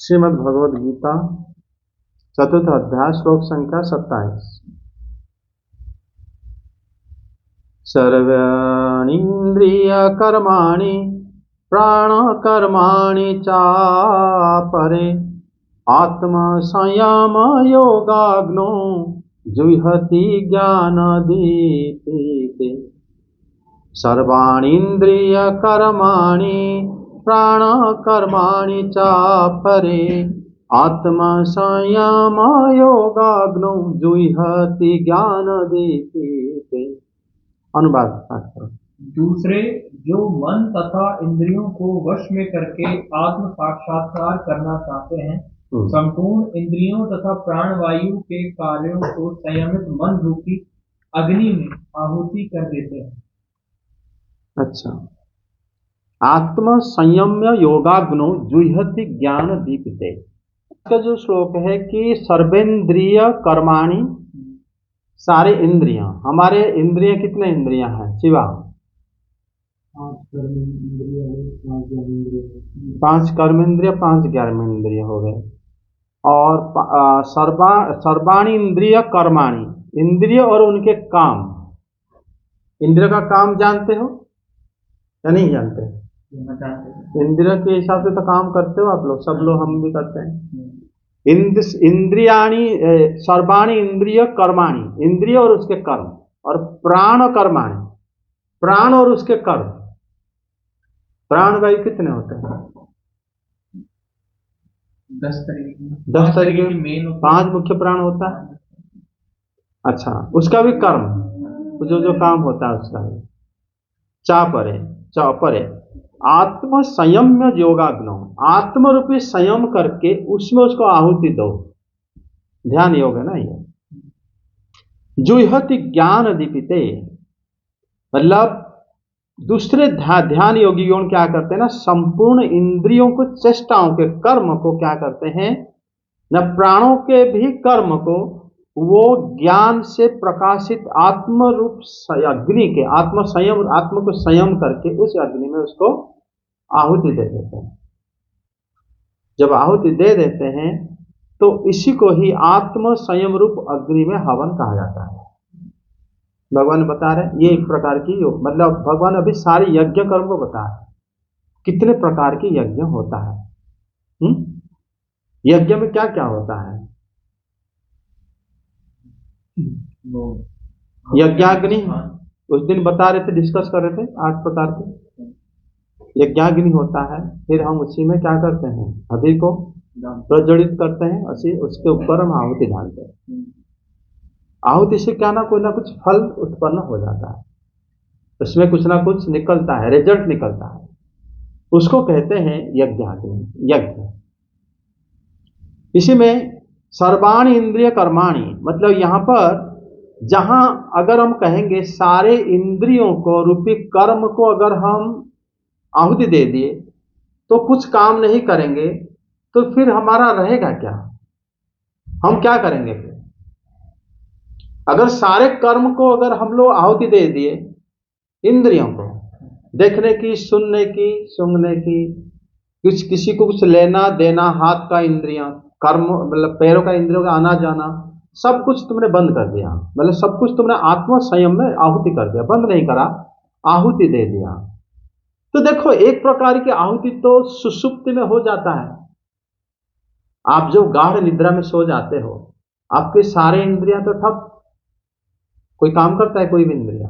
श्रीमद् भगवद गीता चतुर्थ अध्याय श्लोक संख्या 27। सर्वाणीन्द्रिय कर्माणि प्राण कर्माणि चापरे आत्म संयम योगाग्नो जुह्यति ज्ञानदीपिते। सर्वाणीन्द्रिय कर्माणि प्राण कर्माणि चापरे आत्म संयम योगाग्नो जुह्यति ज्ञानदीपिते। अनुवाद पाठ करो। दूसरे जो मन तथा इंद्रियों को वश में करके आत्म साक्षात्कार करना चाहते हैं, संपूर्ण इंद्रियों तथा प्राणवायु के कार्यों को संयमित मन रूपी अग्नि में आहुति कर देते हैं। अच्छा, आत्म संयम्य योगाग्नो जुह्यति ज्ञान दीपिते। इसका जो श्लोक है कि सर्वेंद्रिय कर्माणि, सारे इंद्रियां, हमारे इंद्रियां कितने इंद्रियां हैं शिवा? 5 कर्मेंद्रिय 5 ज्ञानेंद्रिय हो गए। और सर्वाणी इंद्रिय कर्माणि, इंद्रिय और उनके काम। इंद्रिय का काम जानते हो या नहीं जानते? इंद्रिय के हिसाब से तो काम करते हो आप लोग, सब लोग, हम भी करते हैं। इंद्रियाणी सर्वाणी इंद्रिय कर्माणि, इंद्रिय और उसके कर्म, और प्राण कर्माणि, प्राण और उसके कर्म। प्राण वायु कितने होते हैं? 10 तरीके के 5 मुख्य प्राण होता है। अच्छा, उसका भी कर्म, जो काम होता है उसका भी। चापरे आत्म संयम्य योगाग्नो, आत्म रूपी संयम करके उसमें उसको आहुति दो। ध्यान योग है ना ये। जुह्यति ज्ञान दीपिते, मतलब दूसरे ध्यान योगियों क्या करते हैं ना, संपूर्ण इंद्रियों को, चेष्टाओं के कर्म को क्या करते हैं न, प्राणों के भी कर्म को वो ज्ञान से प्रकाशित आत्म रूप अग्नि के, आत्म को संयम करके उस अग्नि में उसको आहुति दे देते हैं। जब आहुति दे देते हैं तो इसी को ही आत्म संयम रूप अग्नि में हवन कहा जाता है। भगवान बता रहे ये एक प्रकार की योग, मतलब भगवान अभी सारे यज्ञ कर्म को बता रहे कितने प्रकार के यज्ञ होता है। यज्ञ में क्या क्या होता है? यज्ञाग्नि, उस दिन बता रहे थे, डिस्कस कर रहे थे 8 प्रकार के यज्ञाग्नि होता है। फिर हम उसी में क्या करते हैं, अभी को प्रज्वलित करते हैं, उसके ऊपर हम आहुति डालते हैं। आहुति से क्या ना कोई ना कुछ फल उत्पन्न हो जाता है, उसमें कुछ ना कुछ निकलता है, रिजल्ट निकलता है, उसको कहते हैं यज्ञाग्नि, यज्ञ। इसी में सर्वाणी इंद्रिय कर्माणि, मतलब यहां पर जहां अगर हम कहेंगे सारे इंद्रियों को रूपी कर्म को अगर हम आहुति दे दिए तो कुछ काम नहीं करेंगे, तो फिर हमारा रहेगा क्या? हम क्या करेंगे फिर? अगर सारे कर्म को अगर हम लोग आहुति दे दिए, इंद्रियों को, देखने की, सुनने की, सूंघने की, किसी को कुछ लेना देना, हाथ का इंद्रियां, कर्म मतलब पैरों का इंद्रियों का आना जाना, सब कुछ तुमने बंद कर दिया, मतलब सब कुछ तुमने आत्म संयम में आहुति कर दिया, बंद नहीं करा, आहुति दे दिया। तो देखो एक प्रकार की आहुति तो सुषुप्ति में हो जाता है। आप जो गाढ़ निद्रा में सो जाते हो, आपके सारे इंद्रियां तो ठप, कोई काम करता है कोई भी इंद्रिया?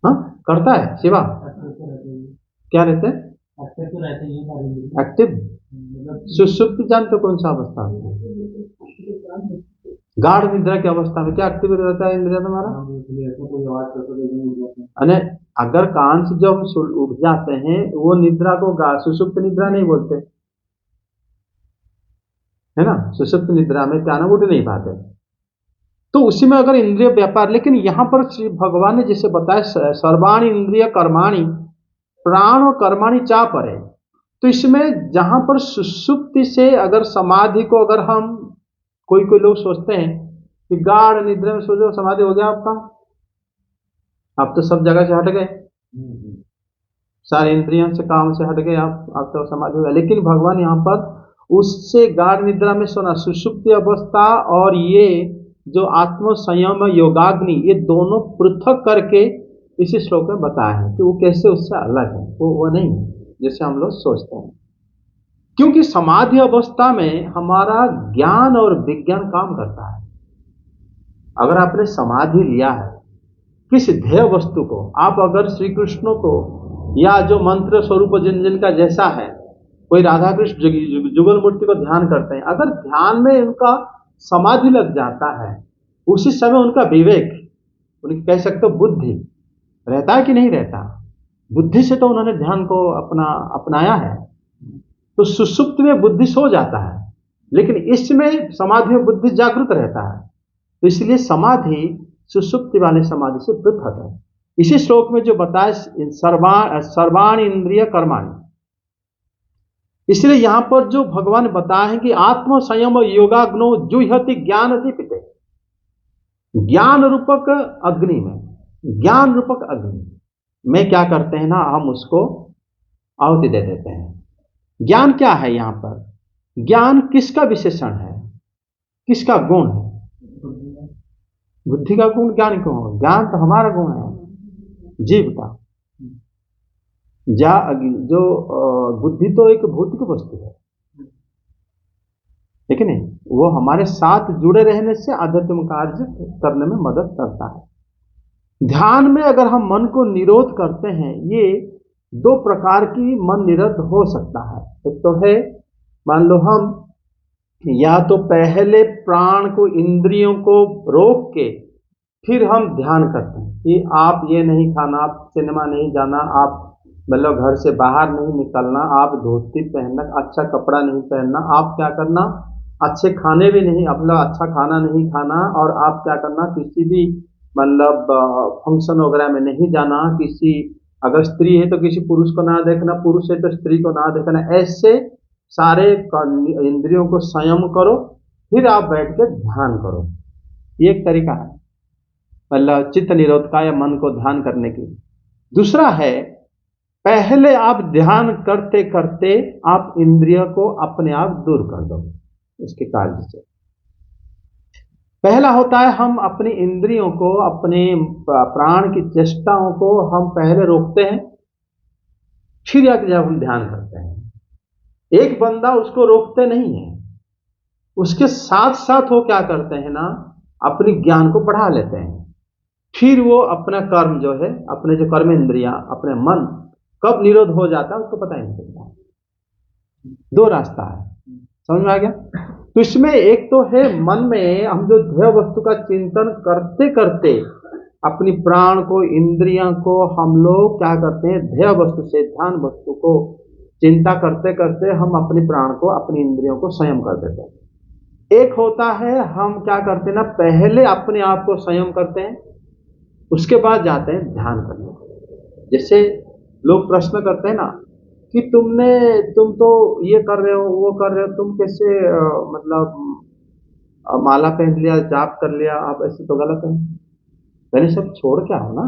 हाँ, करता है शिवा? क्या रहते हैं? एक्टिव। सुषुप्ति जानते कौन सा अवस्था है? गाढ़ निद्रा की अवस्था में क्या एक्टिव रहता है इंद्रिया तुम्हारा? अरे अगर कान से जब उठ जाते हैं वो निद्रा को सुषुप्त निद्रा नहीं बोलते है ना। सुषुप्त निद्रा में क्या ना उठ नहीं पाते, तो उसी में अगर इंद्रिय व्यापार। लेकिन यहां पर श्री भगवान ने जैसे बताया सर्वाणी इंद्रिय कर्माणि प्राण कर्माणि चापरे, तो इसमें जहां पर सुषुप्ति से अगर समाधि को अगर हम, कोई लोग सोचते हैं कि गाढ़ निद्रा में सो जाओ समाधि हो गया आपका, आप तो सब जगह से हट गए, सारे इंद्रियों से काम से हट गए, आप तो समाधि हो गया। लेकिन भगवान यहाँ पर उससे गाढ़ निद्रा में सोना, सुषुप्ति अवस्था और ये जो आत्म संयम योगाग्नि, ये दोनों पृथक करके इसी श्लोक में बताया है कि वो कैसे उससे अलग है, वो नहीं है जैसे हम लोग सोचते हैं। क्योंकि समाधि अवस्था में हमारा ज्ञान और विज्ञान काम करता है। अगर आपने समाधि लिया है किस ध्येय वस्तु को, आप अगर श्री कृष्ण को या जो मंत्र स्वरूप जिन जिनका जैसा है, कोई राधा कृष्ण जुगल मूर्ति को ध्यान करते हैं, अगर ध्यान में उनका समाधि लग जाता है, उसी समय उनका विवेक, उनकी कह सकते हो बुद्धि रहता है कि नहीं रहता, बुद्धि से तो उन्होंने ध्यान को अपनाया है। तो सुषुप्त में बुद्धि सो जाता है, लेकिन इसमें समाधि में बुद्धि जागृत रहता है। तो इसलिए समाधि सुषुप्ति वाले समाधि से पृथक है। इसी श्लोक में जो बताए सर्वाण इंद्रिय कर्माणि, इसलिए यहां पर जो भगवान बताए हैं कि आत्म संयम योगाग्नो जुह्यति ज्ञान दीपिते, ज्ञान रूपक अग्नि में, ज्ञान रूपक अग्नि में क्या करते हैं ना, हम उसको आहुति दे देते हैं। ज्ञान क्या है यहां पर, ज्ञान किसका विशेषण है, किसका गुण है? बुद्धि का गुण ज्ञान क्यों है? ज्ञान तो हमारा गुण है, जीव का। जो बुद्धि तो एक भौतिक वस्तु है, ठीक है नहीं, वो हमारे साथ जुड़े रहने से आध्यात्मिक कार्य करने में मदद करता है। ध्यान में अगर हम मन को निरोध करते हैं, ये दो प्रकार की मन निरोध हो सकता है। एक तो है, मान लो हम या तो पहले प्राण को, इंद्रियों को रोक के फिर हम ध्यान करते हैं कि आप ये नहीं खाना, आप सिनेमा नहीं जाना, आप मतलब घर से बाहर नहीं निकलना, आप धोती पहनना, अच्छा कपड़ा नहीं पहनना, आप क्या करना, अच्छे खाने भी नहीं, अपना अच्छा खाना नहीं खाना, और आप क्या करना, किसी भी मतलब फंक्शन वगैरह में नहीं जाना, किसी अगर स्त्री है तो किसी पुरुष को ना देखना, पुरुष है तो स्त्री को ना देखना, ऐसे सारे इंद्रियों को संयम करो, फिर आप बैठ के ध्यान करो। ये एक तरीका है मतलब चित्त निरोध का या मन को ध्यान करने की। दूसरा है, पहले आप ध्यान करते करते आप इंद्रिय को अपने आप दूर कर दो उसके कार्य से। पहला होता है हम अपनी इंद्रियों को, अपने प्राण की चेष्टाओं को हम पहले रोकते हैं, फिर जब हम ध्यान करते हैं। एक बंदा उसको रोकते नहीं है, उसके साथ साथ वो क्या करते हैं ना, अपनी ज्ञान को बढ़ा लेते हैं, फिर वो अपना कर्म जो है, अपने जो कर्म इंद्रियां, अपने मन कब निरोध हो जाता है उसको पता ही नहीं चलता। दो रास्ता है, समझ में आ गया? तो इसमें एक तो है मन में हम जो ध्येय वस्तु का चिंतन करते करते अपनी प्राण को, इंद्रियां को हम लोग क्या करते हैं, ध्येय वस्तु से, ध्यान वस्तु को चिंता करते करते हम अपने प्राण को, अपनी इंद्रियों को संयम कर देते हैं। एक होता है हम क्या करते हैं ना, पहले अपने आप को संयम करते हैं, उसके बाद जाते हैं ध्यान करने। जैसे लोग प्रश्न करते हैं ना कि तुम तो ये कर रहे हो, वो कर रहे हो, तुम कैसे मतलब माला पहन लिया, जाप कर लिया, आप ऐसे तो गलत है। पहले सब छोड़ के आओ ना।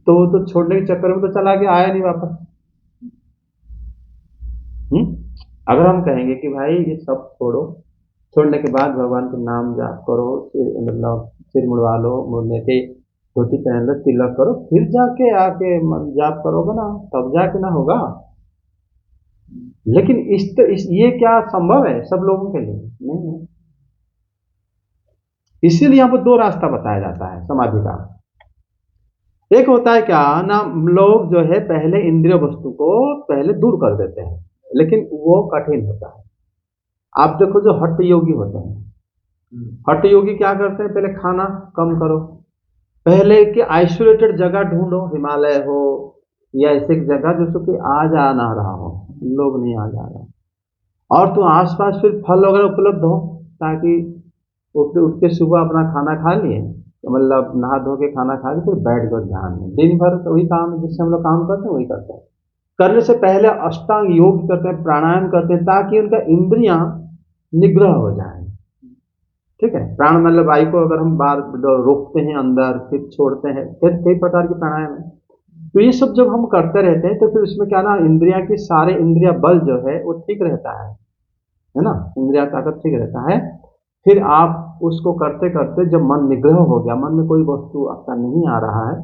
तो वो तो छोड़ने के चक्कर में तो चला गया, आया नहीं वापस। अगर हम कहेंगे कि भाई ये सब छोड़ो, छोड़ने के बाद भगवान के नाम जाप करो, मतलब सिर मुड़वा लो, मुड़ने के धोती पहन लो, तिलक करो, फिर जाके आके जाप करोगे ना, तब जाके ना होगा। लेकिन ये क्या संभव है सब लोगों के लिए? नहीं है। इसीलिए यहाँ पर दो रास्ता बताया जाता है समाधि का। एक होता है क्या ना, लोग जो है पहले इंद्रिय वस्तु को पहले दूर कर देते हैं, लेकिन वो कठिन होता है। आप देखो जो हठ योगी होते हैं, हठ योगी क्या करते हैं, पहले खाना कम करो, पहले कि आइसोलेटेड जगह ढूंढो, हिमालय हो या ऐसे जगह जिसको कि आ जा ना रहा हो, लोग नहीं आ जा रहा, और तो आसपास फिर फल वगैरह उपलब्ध हो, ताकि उठ के सुबह अपना खाना खा लिए, मतलब नहा धो के खाना खा के फिर बैठ कर ध्यान में दिन भर तो वही काम जिससे हम लोग काम करते हैं वही करते हैं। करने से पहले अष्टांग योग करते हैं, प्राणायाम करते हैं, ताकि उनका इंद्रियां निग्रह हो जाए। ठीक है, प्राण मतलब वायु को अगर हम बार रोकते हैं अंदर, फिर छोड़ते हैं, फिर कई प्रकार के प्राणायाम है। तो ये सब जब हम करते रहते हैं तो फिर उसमें क्या ना, इंद्रिया की सारे इंद्रिया बल जो है वो ठीक रहता है, है ना, इंद्रिया ताकत ठीक रहता है। फिर आप उसको करते करते जब मन निग्रह हो गया, मन में कोई वस्तु आपका नहीं आ रहा है,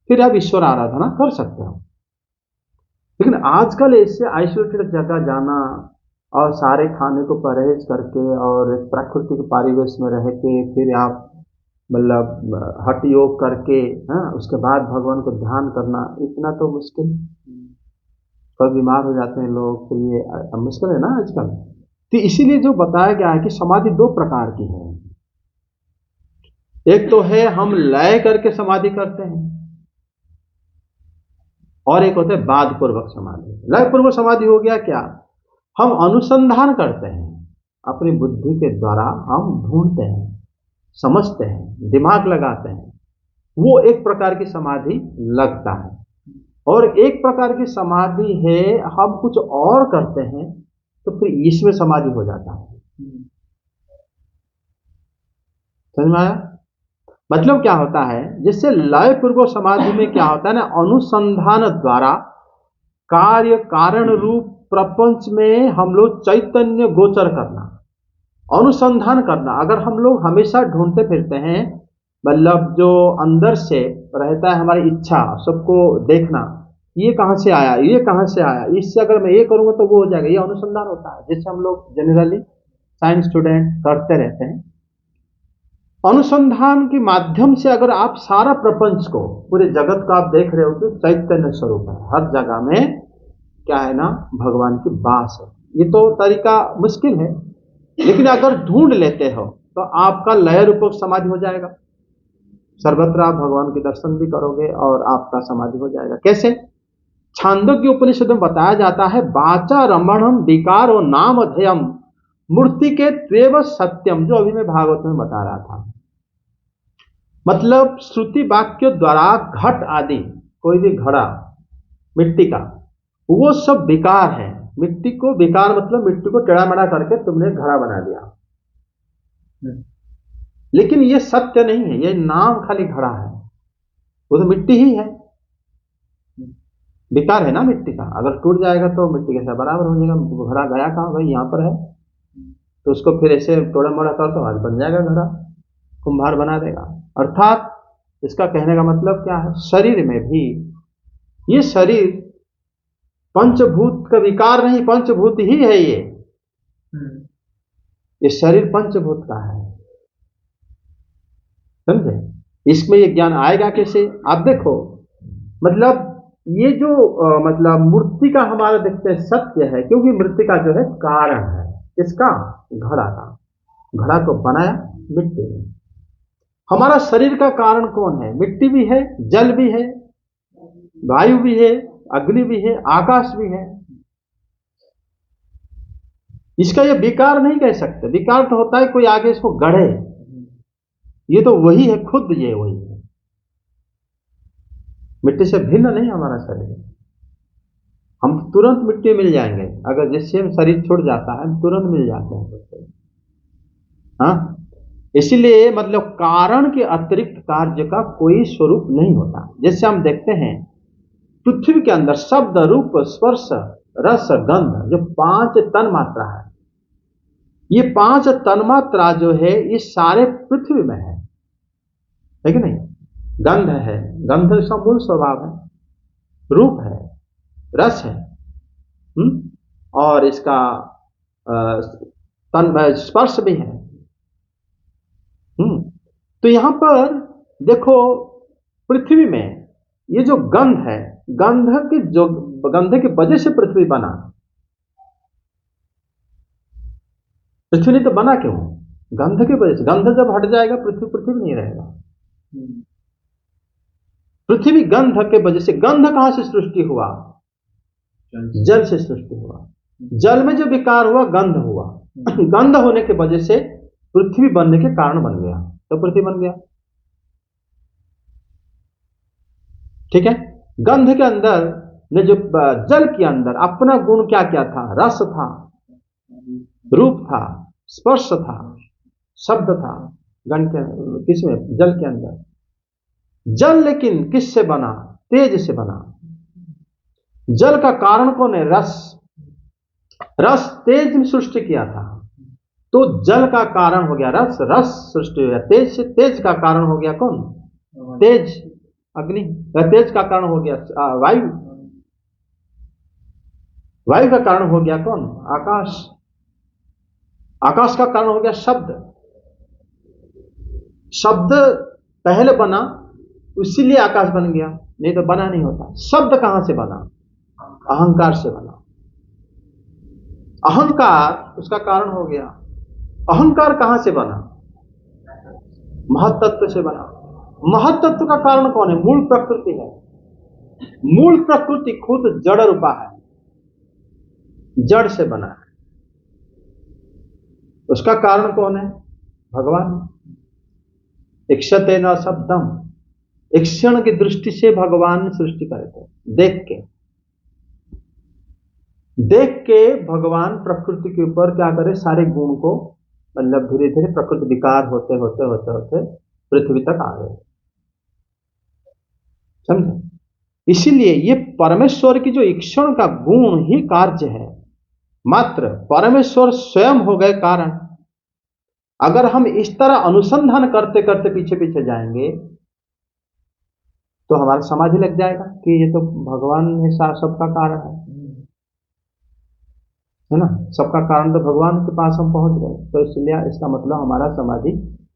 फिर आप ईश्वर आराधना कर सकते हो। लेकिन आजकल इससे आइसोलेटेड जगह जाना और सारे खाने को परहेज करके और एक प्राकृतिक परिवेश में रह के फिर आप मतलब हठ योग करके, हाँ, उसके बाद भगवान को ध्यान करना, इतना तो मुश्किल। कभी बीमार हो जाते हैं लोग, तो ये मुश्किल है ना आजकल। तो इसीलिए जो बताया गया है कि समाधि दो प्रकार की है। एक तो है हम लय करके समाधि करते हैं, और एक होता है बाध पूर्वक समाधि। लय पूर्वक समाधि हो गया क्या, हम अनुसंधान करते हैं, अपनी बुद्धि के द्वारा हम ढूंढते हैं, समझते हैं, दिमाग लगाते हैं, वो एक प्रकार की समाधि लगता है। और एक प्रकार की समाधि है हम कुछ और करते हैं, तो फिर इसमें समाधि हो जाता है। समझ में आया? मतलब क्या होता है, जिससे लय पूर्वक समाधि में क्या होता है ना, अनुसंधान द्वारा कार्य कारण रूप प्रपंच में हम लोग चैतन्य गोचर करना, अनुसंधान करना। अगर हम लोग हमेशा ढूंढते फिरते हैं, मतलब जो अंदर से रहता है हमारी इच्छा, सबको देखना, ये कहां से आया, ये कहां से आया, इससे अगर मैं ये करूंगा तो वो हो जाएगा, ये अनुसंधान होता है, जिससे हम लोग जनरली साइंस स्टूडेंट करते रहते हैं। अनुसंधान के माध्यम से अगर आप सारा प्रपंच को, पूरे जगत को आप देख रहे हो कि चैतन्य स्वरूप है, हर जगह में क्या है ना, भगवान की बास है। ये तो तरीका मुश्किल है, लेकिन अगर ढूंढ लेते हो तो आपका लय रूपक समाधि हो जाएगा। सर्वत्र आप भगवान के दर्शन भी करोगे और आपका समाधि हो जाएगा। कैसे? छांदोग्य उपनिषद में बताया जाता है, वाचा रमणम विकारो नाम अध्ययम मूर्ति के त्वेव सत्यम, जो अभी मैं भागवत में बता रहा था। मतलब श्रुति वाक्य द्वारा घट आदि, कोई भी घड़ा मिट्टी का, वो सब विकार है। मिट्टी को विकार मतलब मिट्टी को टेढ़ा मेढ़ा करके तुमने घड़ा बना दिया, लेकिन ये सत्य नहीं है, ये नाम खाली घड़ा है, वो तो मिट्टी ही है। विकार है ना मिट्टी का, अगर टूट जाएगा तो मिट्टी के साथ बराबर हो जाएगा। घड़ा गया कहाँ, भाई यहाँ पर है, तो उसको फिर ऐसे थोड़ा मोड़ा कर तो आज बन जाएगा घड़ा, कुम्हार बना देगा। अर्थात इसका कहने का मतलब क्या है, शरीर में भी ये शरीर पंचभूत का विकार नहीं, पंचभूत ही है ये शरीर पंचभूत का है। समझे? इसमें ये ज्ञान आएगा कैसे? आप देखो, मतलब ये जो मतलब मूर्ति का हमारा देखते हैं सत्य है, क्योंकि मृतिका जो है कारण है इसका, घड़ा का, घड़ा को बनाया मिट्टी ने। हमारा शरीर का कारण कौन है? मिट्टी भी है, जल भी है, वायु भी है, अग्नि भी है, आकाश भी है। इसका ये विकार नहीं कह सकते। विकार तो होता है कोई आगे इसको गढ़े, ये तो वही है, खुद ये वही है। मिट्टी से भिन्न नहीं हमारा शरीर। हम तुरंत मिट्टी मिल जाएंगे, अगर जिससे शरीर छूट जाता है तुरंत मिल जाते हैं। हाँ, इसीलिए मतलब कारण के अतिरिक्त कार्य का कोई स्वरूप नहीं होता। जैसे हम देखते हैं पृथ्वी के अंदर शब्द, रूप, स्पर्श, रस, गंध, जो 5 तन मात्रा है, ये 5 तन्मात्रा जो है ये सारे पृथ्वी में है कि नहीं? गंध है, गंध इसका मूल स्वभाव है, रूप है, रस है, और इसका स्पर्श भी है। तो यहां पर देखो पृथ्वी में ये जो गंध है, गंध की वजह से पृथ्वी बना। पृथ्वी नहीं तो बना क्यों? गंध की वजह से। गंध जब हट जाएगा पृथ्वी नहीं रहेगा। पृथ्वी गंध के वजह से। गंध कहां से सृष्टि हुआ? जल से सृष्टि हुआ। जल में जो विकार हुआ गंध हुआ। गंध होने की वजह से पृथ्वी बनने के कारण बन गया, तो पृथ्वी बन गया। ठीक है? गंध के अंदर ने जो जल के अंदर अपना गुण क्या क्या था? रस था, रूप था, स्पर्श था, शब्द था। गंध के किसमें? जल के अंदर। जल लेकिन किससे बना? तेज से बना। जल का कारण कौन है? रस। रस तेज में सृष्टि किया था। तो जल का कारण हो गया रस, रस सृष्टि हो गया तेज से, तेज का कारण हो गया कौन? तेज अग्नि, तेज का कारण हो गया वायु, वायु का कारण हो गया कौन? आकाश, आकाश का कारण हो गया शब्द, शब्द पहले बना इसीलिए आकाश बन गया, नहीं तो बना नहीं होता। शब्द कहां से बना? अहंकार से बना, अहंकार उसका कारण हो गया। अहंकार कहां से बना? महत्तत्व से बना। महत्तत्व का कारण कौन है? मूल प्रकृति है। मूल प्रकृति खुद जड़ रूपा है, जड़ से बना है, उसका कारण कौन है? भगवान। इक्षते न शब्दम, ईक्षण की दृष्टि से भगवान सृष्टि करे थे, देख के भगवान प्रकृति के ऊपर क्या करे, सारे गुण को, मतलब धीरे धीरे प्रकृति विकार होते होते होते होते पृथ्वी तक आ गए, समझे? इसीलिए ये परमेश्वर की जो ईक्षण का गुण ही कार्य है, मात्र परमेश्वर स्वयं हो गए कारण। अगर हम इस तरह अनुसंधान करते करते पीछे पीछे जाएंगे तो हमारा समाधि लग जाएगा कि ये तो भगवान है, सबका कारण है ना, सबका कारण तो भगवान के पास हम पहुंच गए। तो इसलिए इसका मतलब हमारा समाधि,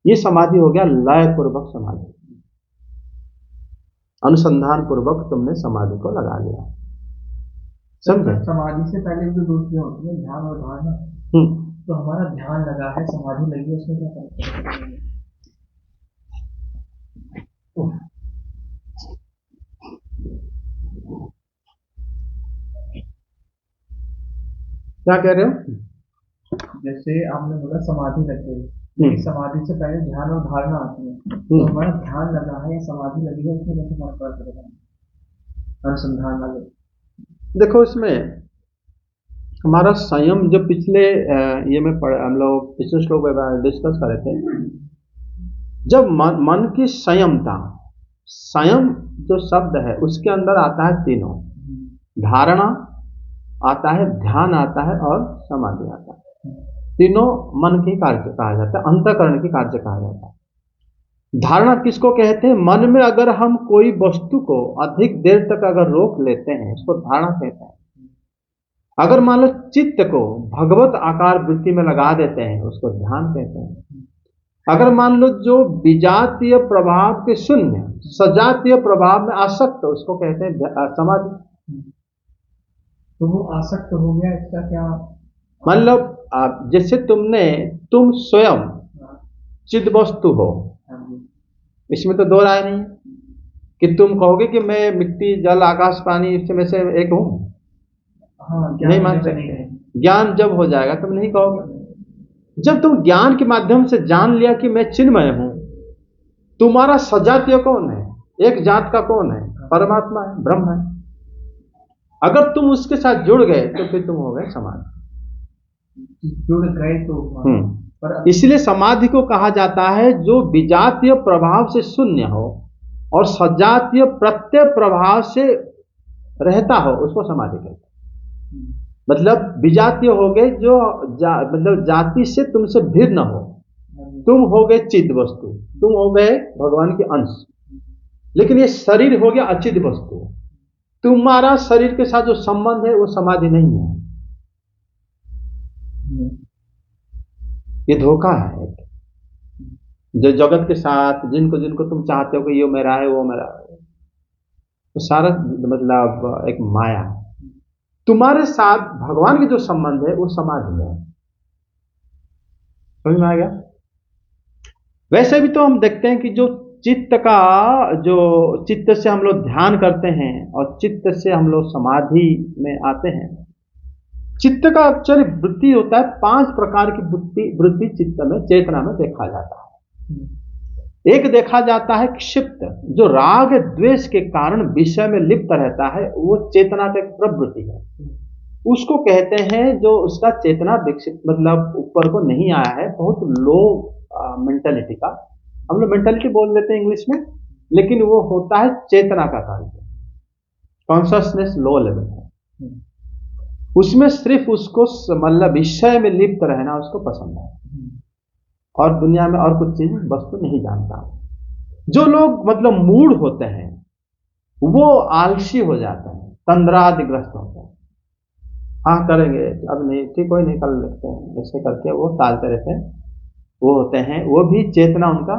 ये समाधि हो गया लय पूर्वक समाधि, अनुसंधान पूर्वक तुमने समाधि को लगा लिया, समझे? समाधि से पहले जो दूसरी होती है ध्यान और धारणा, तो हमारा ध्यान लगा है, समाधि लगी है, उसमें क्या फर्क है? क्या कह रहे हो? जैसे आपने बोला समाधि लग गई, समाधि से पहले ध्यान और धारणा आती है, तो हमारा ध्यान लगा है या समाधि लगी है, उसमें कैसे फर्क पड़ेगा? अनुसंधान लगे, देखो इसमें हमारा संयम, जो पिछले ये में हम लोग पिछले श्लोक में डिस्कस कर रहे थे, जब मन की संयमता, संयम जो शब्द है उसके अंदर आता है तीनों, धारणा आता है, ध्यान आता है और समाधि आता है। तीनों मन के कार्य कहा जाता है, अंतःकरण के कार्य कहा जाता है। धारणा किसको कहते हैं? मन में अगर हम कोई वस्तु को अधिक देर तक अगर रोक लेते हैं उसको धारणा कहते हैं। अगर मान लो चित्त को भगवत आकार वृत्ति में लगा देते हैं उसको ध्यान कहते हैं। अगर मान लो जो विजातीय प्रभाव के शून्य, सजातीय प्रभाव में आसक्त, उसको कहते हैं समाधि। तो वो आसक्त हो गया, इसका क्या मतलब जैसे तुम स्वयं चिद वस्तु हो, इसमें तो दो राय नहीं है कि तुम कहोगे कि मैं मिट्टी जल आकाश पानी इसमें से एक हूं। नहीं मान सकते। ज्ञान जब हो जाएगा तुम नहीं कहोगे। जब तुम ज्ञान के माध्यम से जान लिया कि मैं चिन्मय हूं, तुम्हारा सजातीय कौन है? एक जात का कौन है? परमात्मा है, ब्रह्म है। अगर तुम उसके साथ जुड़ गए तो फिर तुम हो गए समाधि। जुड़ गए तो इसलिए समाधि को कहा जाता है जो विजातीय प्रभाव से शून्य हो और सजातीय प्रत्यय प्रभाव से रहता हो, उसको समाधि कहते हैं। मतलब विजातीय हो गए जो मतलब जाति से तुमसे भिन्न हो, तुम हो गए चिद वस्तु, तुम हो गए भगवान के अंश, लेकिन ये शरीर हो गया अचिद वस्तु। तुम्हारा शरीर के साथ जो संबंध है वो समाधि नहीं है, ये धोखा है। जो जगत के साथ जिनको जिनको तुम चाहते हो कि ये मेरा है वो मेरा है, तो सारा मतलब एक माया है। तुम्हारे साथ भगवान के जो संबंध है वो समाधि है। समझ में आ गया? वैसे भी तो हम देखते हैं कि जो चित्त का, जो चित्त से हम लोग ध्यान करते हैं और चित्त से हम लोग समाधि में आते हैं, चित्त का अक्षर वृत्ति होता है। 5 प्रकार की वृत्ति चित्त में, चेतना में देखा जाता है। एक देखा जाता है क्षिप्त, जो राग द्वेष के कारण विषय में लिप्त रहता है, वो चेतना का एक प्रवृत्ति है। उसको कहते हैं जो उसका चेतना विकसित, मतलब ऊपर को नहीं आया है, बहुत लो मेंटालिटी का, हम लोग मेंटालिटी बोल देते हैं इंग्लिश में, लेकिन वो होता है चेतना का कार्य, कॉन्शियसनेस लो लेवल है। उसमें सिर्फ उसको मतलब विषय में लिप्त रहना उसको पसंद है, और दुनिया में और कुछ चीज वस्तु नहीं जानता। जो लोग मतलब मूढ़ होते हैं वो आलसी हो जाते हैं, तंद्रादिग्रस्त होते हैं। हाँ करेंगे, अब नहीं, ठीक, कोई नहीं, कर लेते हैं, ऐसे करके वो टालते रहते हैं। वो होते हैं, वो भी चेतना उनका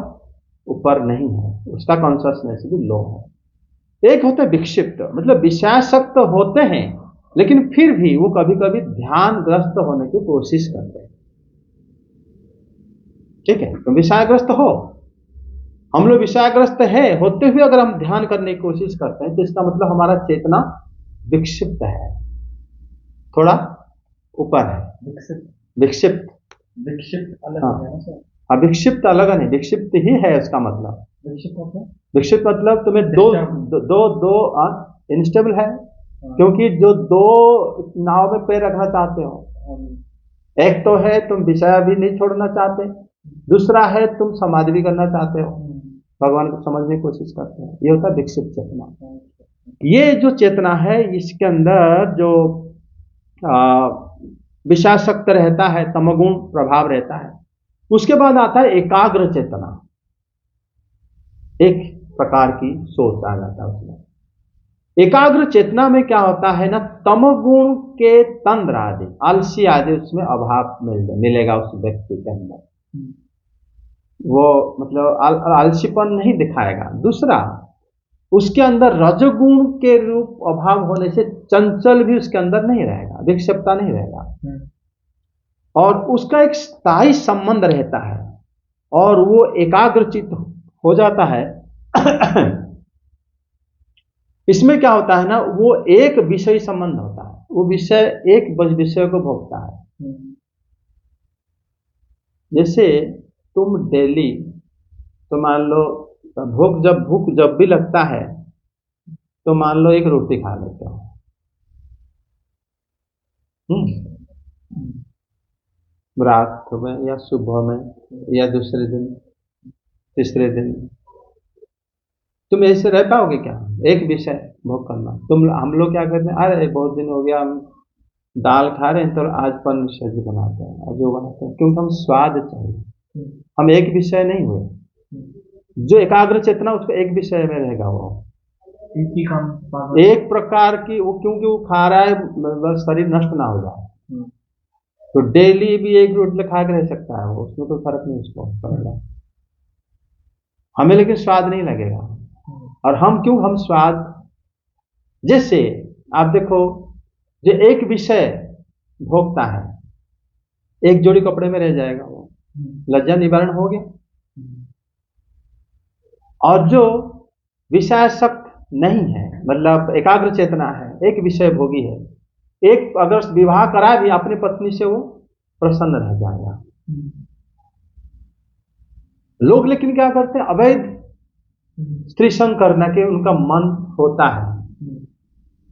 ऊपर नहीं है, उसका कॉन्शियसनेस भी लो है। एक होता है विक्षिप्त, मतलब विषयासक्त होते हैं लेकिन फिर भी वो कभी कभी ध्यानग्रस्त होने की कोशिश करते हैं। ठीक है, तो विषयग्रस्त हो, हम लोग विषयग्रस्त है होते हुए अगर हम ध्यान करने की कोशिश करते हैं तो इसका मतलब हमारा चेतना विक्षिप्त है, थोड़ा ऊपर है। विक्षिप्त विक्षिप्त विक्षिप्त अलग हाँ, है ना सर? अविक्षिप्त अलग नहीं, विक्षिप्त ही है उसका मतलब। विक्षिप्त मतलब तुम्हें दो दो दो, दो इंस्टेबल है, क्योंकि जो दो नाव में पैर रखना चाहते हो, एक तो है तुम विषय भी नहीं छोड़ना चाहते, दूसरा है तुम समाधि भी करना चाहते हो, भगवान को समझने की कोशिश करते हो। ये होता है विक्षिप्त चेतना। ये जो चेतना है इसके अंदर जो विषयासक्त रहता है, तमोगुण प्रभाव रहता है। उसके बाद आता है एकाग्र चेतना, एक प्रकार की सोच आ जाता है उसमें। एकाग्र चेतना में क्या होता है ना, तमोगुण के तंद्र आदि, आलसी आदि उसमें अभाव मिलेगा उस व्यक्ति के अंदर। वो मतलब आलसीपन नहीं दिखाएगा। दूसरा, उसके अंदर रजोगुण के रूप अभाव होने से चंचल भी उसके अंदर नहीं रहेगा, विक्षिप्तता नहीं रहेगा, और उसका एक स्थायी संबंध रहता है और वो एकाग्रचित हो जाता है। इसमें क्या होता है ना, वो एक विषय संबंध होता है, वो विषय एक विषय को भोगता है। जैसे तुम डेली, तो मान लो भूख जब भी लगता है तो मान लो एक रोटी खा लेते हो, रात में या सुबह में या दूसरे दिन तीसरे दिन, तुम ऐसे रह पाओगे क्या? एक विषय भोग करना। हम लोग क्या करते हैं, अरे बहुत दिन हो गया हम दाल खा रहे हैं तो आज पनीर सब्जी बनाते हैं, और जो बनाते हैं, क्योंकि हम स्वाद चाहिए, हम एक विषय नहीं हुए। जो एकाग्र चेतना उसको एक विषय में रहेगा, वो एक प्रकार की, वो क्योंकि वो खा रहा है बस शरीर नष्ट ना हो जाए, तो डेली भी एक रोटी खा के रह सकता है वो, उसमें कोई फर्क नहीं उसको पड़ेगा। हमें लेकिन स्वाद नहीं लगेगा, और हम स्वाद, जैसे आप देखो, जो एक विषय भोगता है एक जोड़ी कपड़े में रह जाएगा, वो लज्जा निवारण हो गया। और जो विषयासक्त नहीं है, मतलब एकाग्र चेतना है, एक विषय भोगी है, एक अगर विवाह करा भी अपनी पत्नी से वो प्रसन्न रह जाएगा। लोग लेकिन क्या करते हैं, अवैध स्त्री संग करने के उनका मन होता है,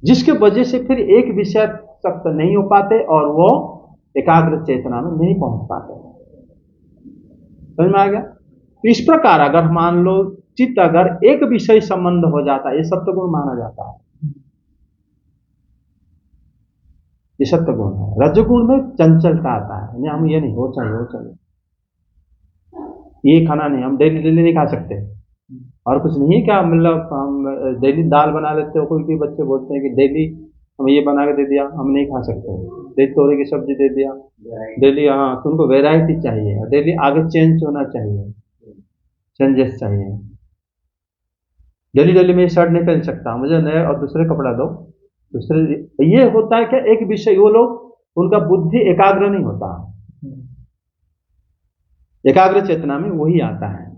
जिसके वजह से फिर एक विषय तक नहीं हो पाते और वो एकाग्र चेतना में नहीं पहुंच पाते। समझ में आ गया? तो इस प्रकार अगर मान लो चित्त अगर एक विषय संबंध हो जाता है, ये सत्वगुण माना जाता है, ये सत्वगुण है। रजोगुण में चंचलता आता है, हम ये नहीं, वो चाहिए वो चाहिए, ये खाना नहीं, हम डेली डेली नहीं खा सकते, और कुछ नहीं क्या, मतलब हम डेली दाल बना लेते हो, कोई बच्चे बोलते हैं कि डेली हम ये बना के दे दिया, हम नहीं खा सकते, डेली तोरे की सब्जी दे दिया डेली, हाँ तुमको वेराइटी चाहिए, डेली आगे चेंज होना चाहिए, चेंजेस चाहिए। डेली डेली मैं शर्ट नहीं पहन सकता, मुझे नए और दूसरे कपड़ा दो, दूसरे। ये होता है क्या, एक विषय, वो लोग, उनका बुद्धि एकाग्र नहीं होता। एकाग्र चेतना में वही आता है।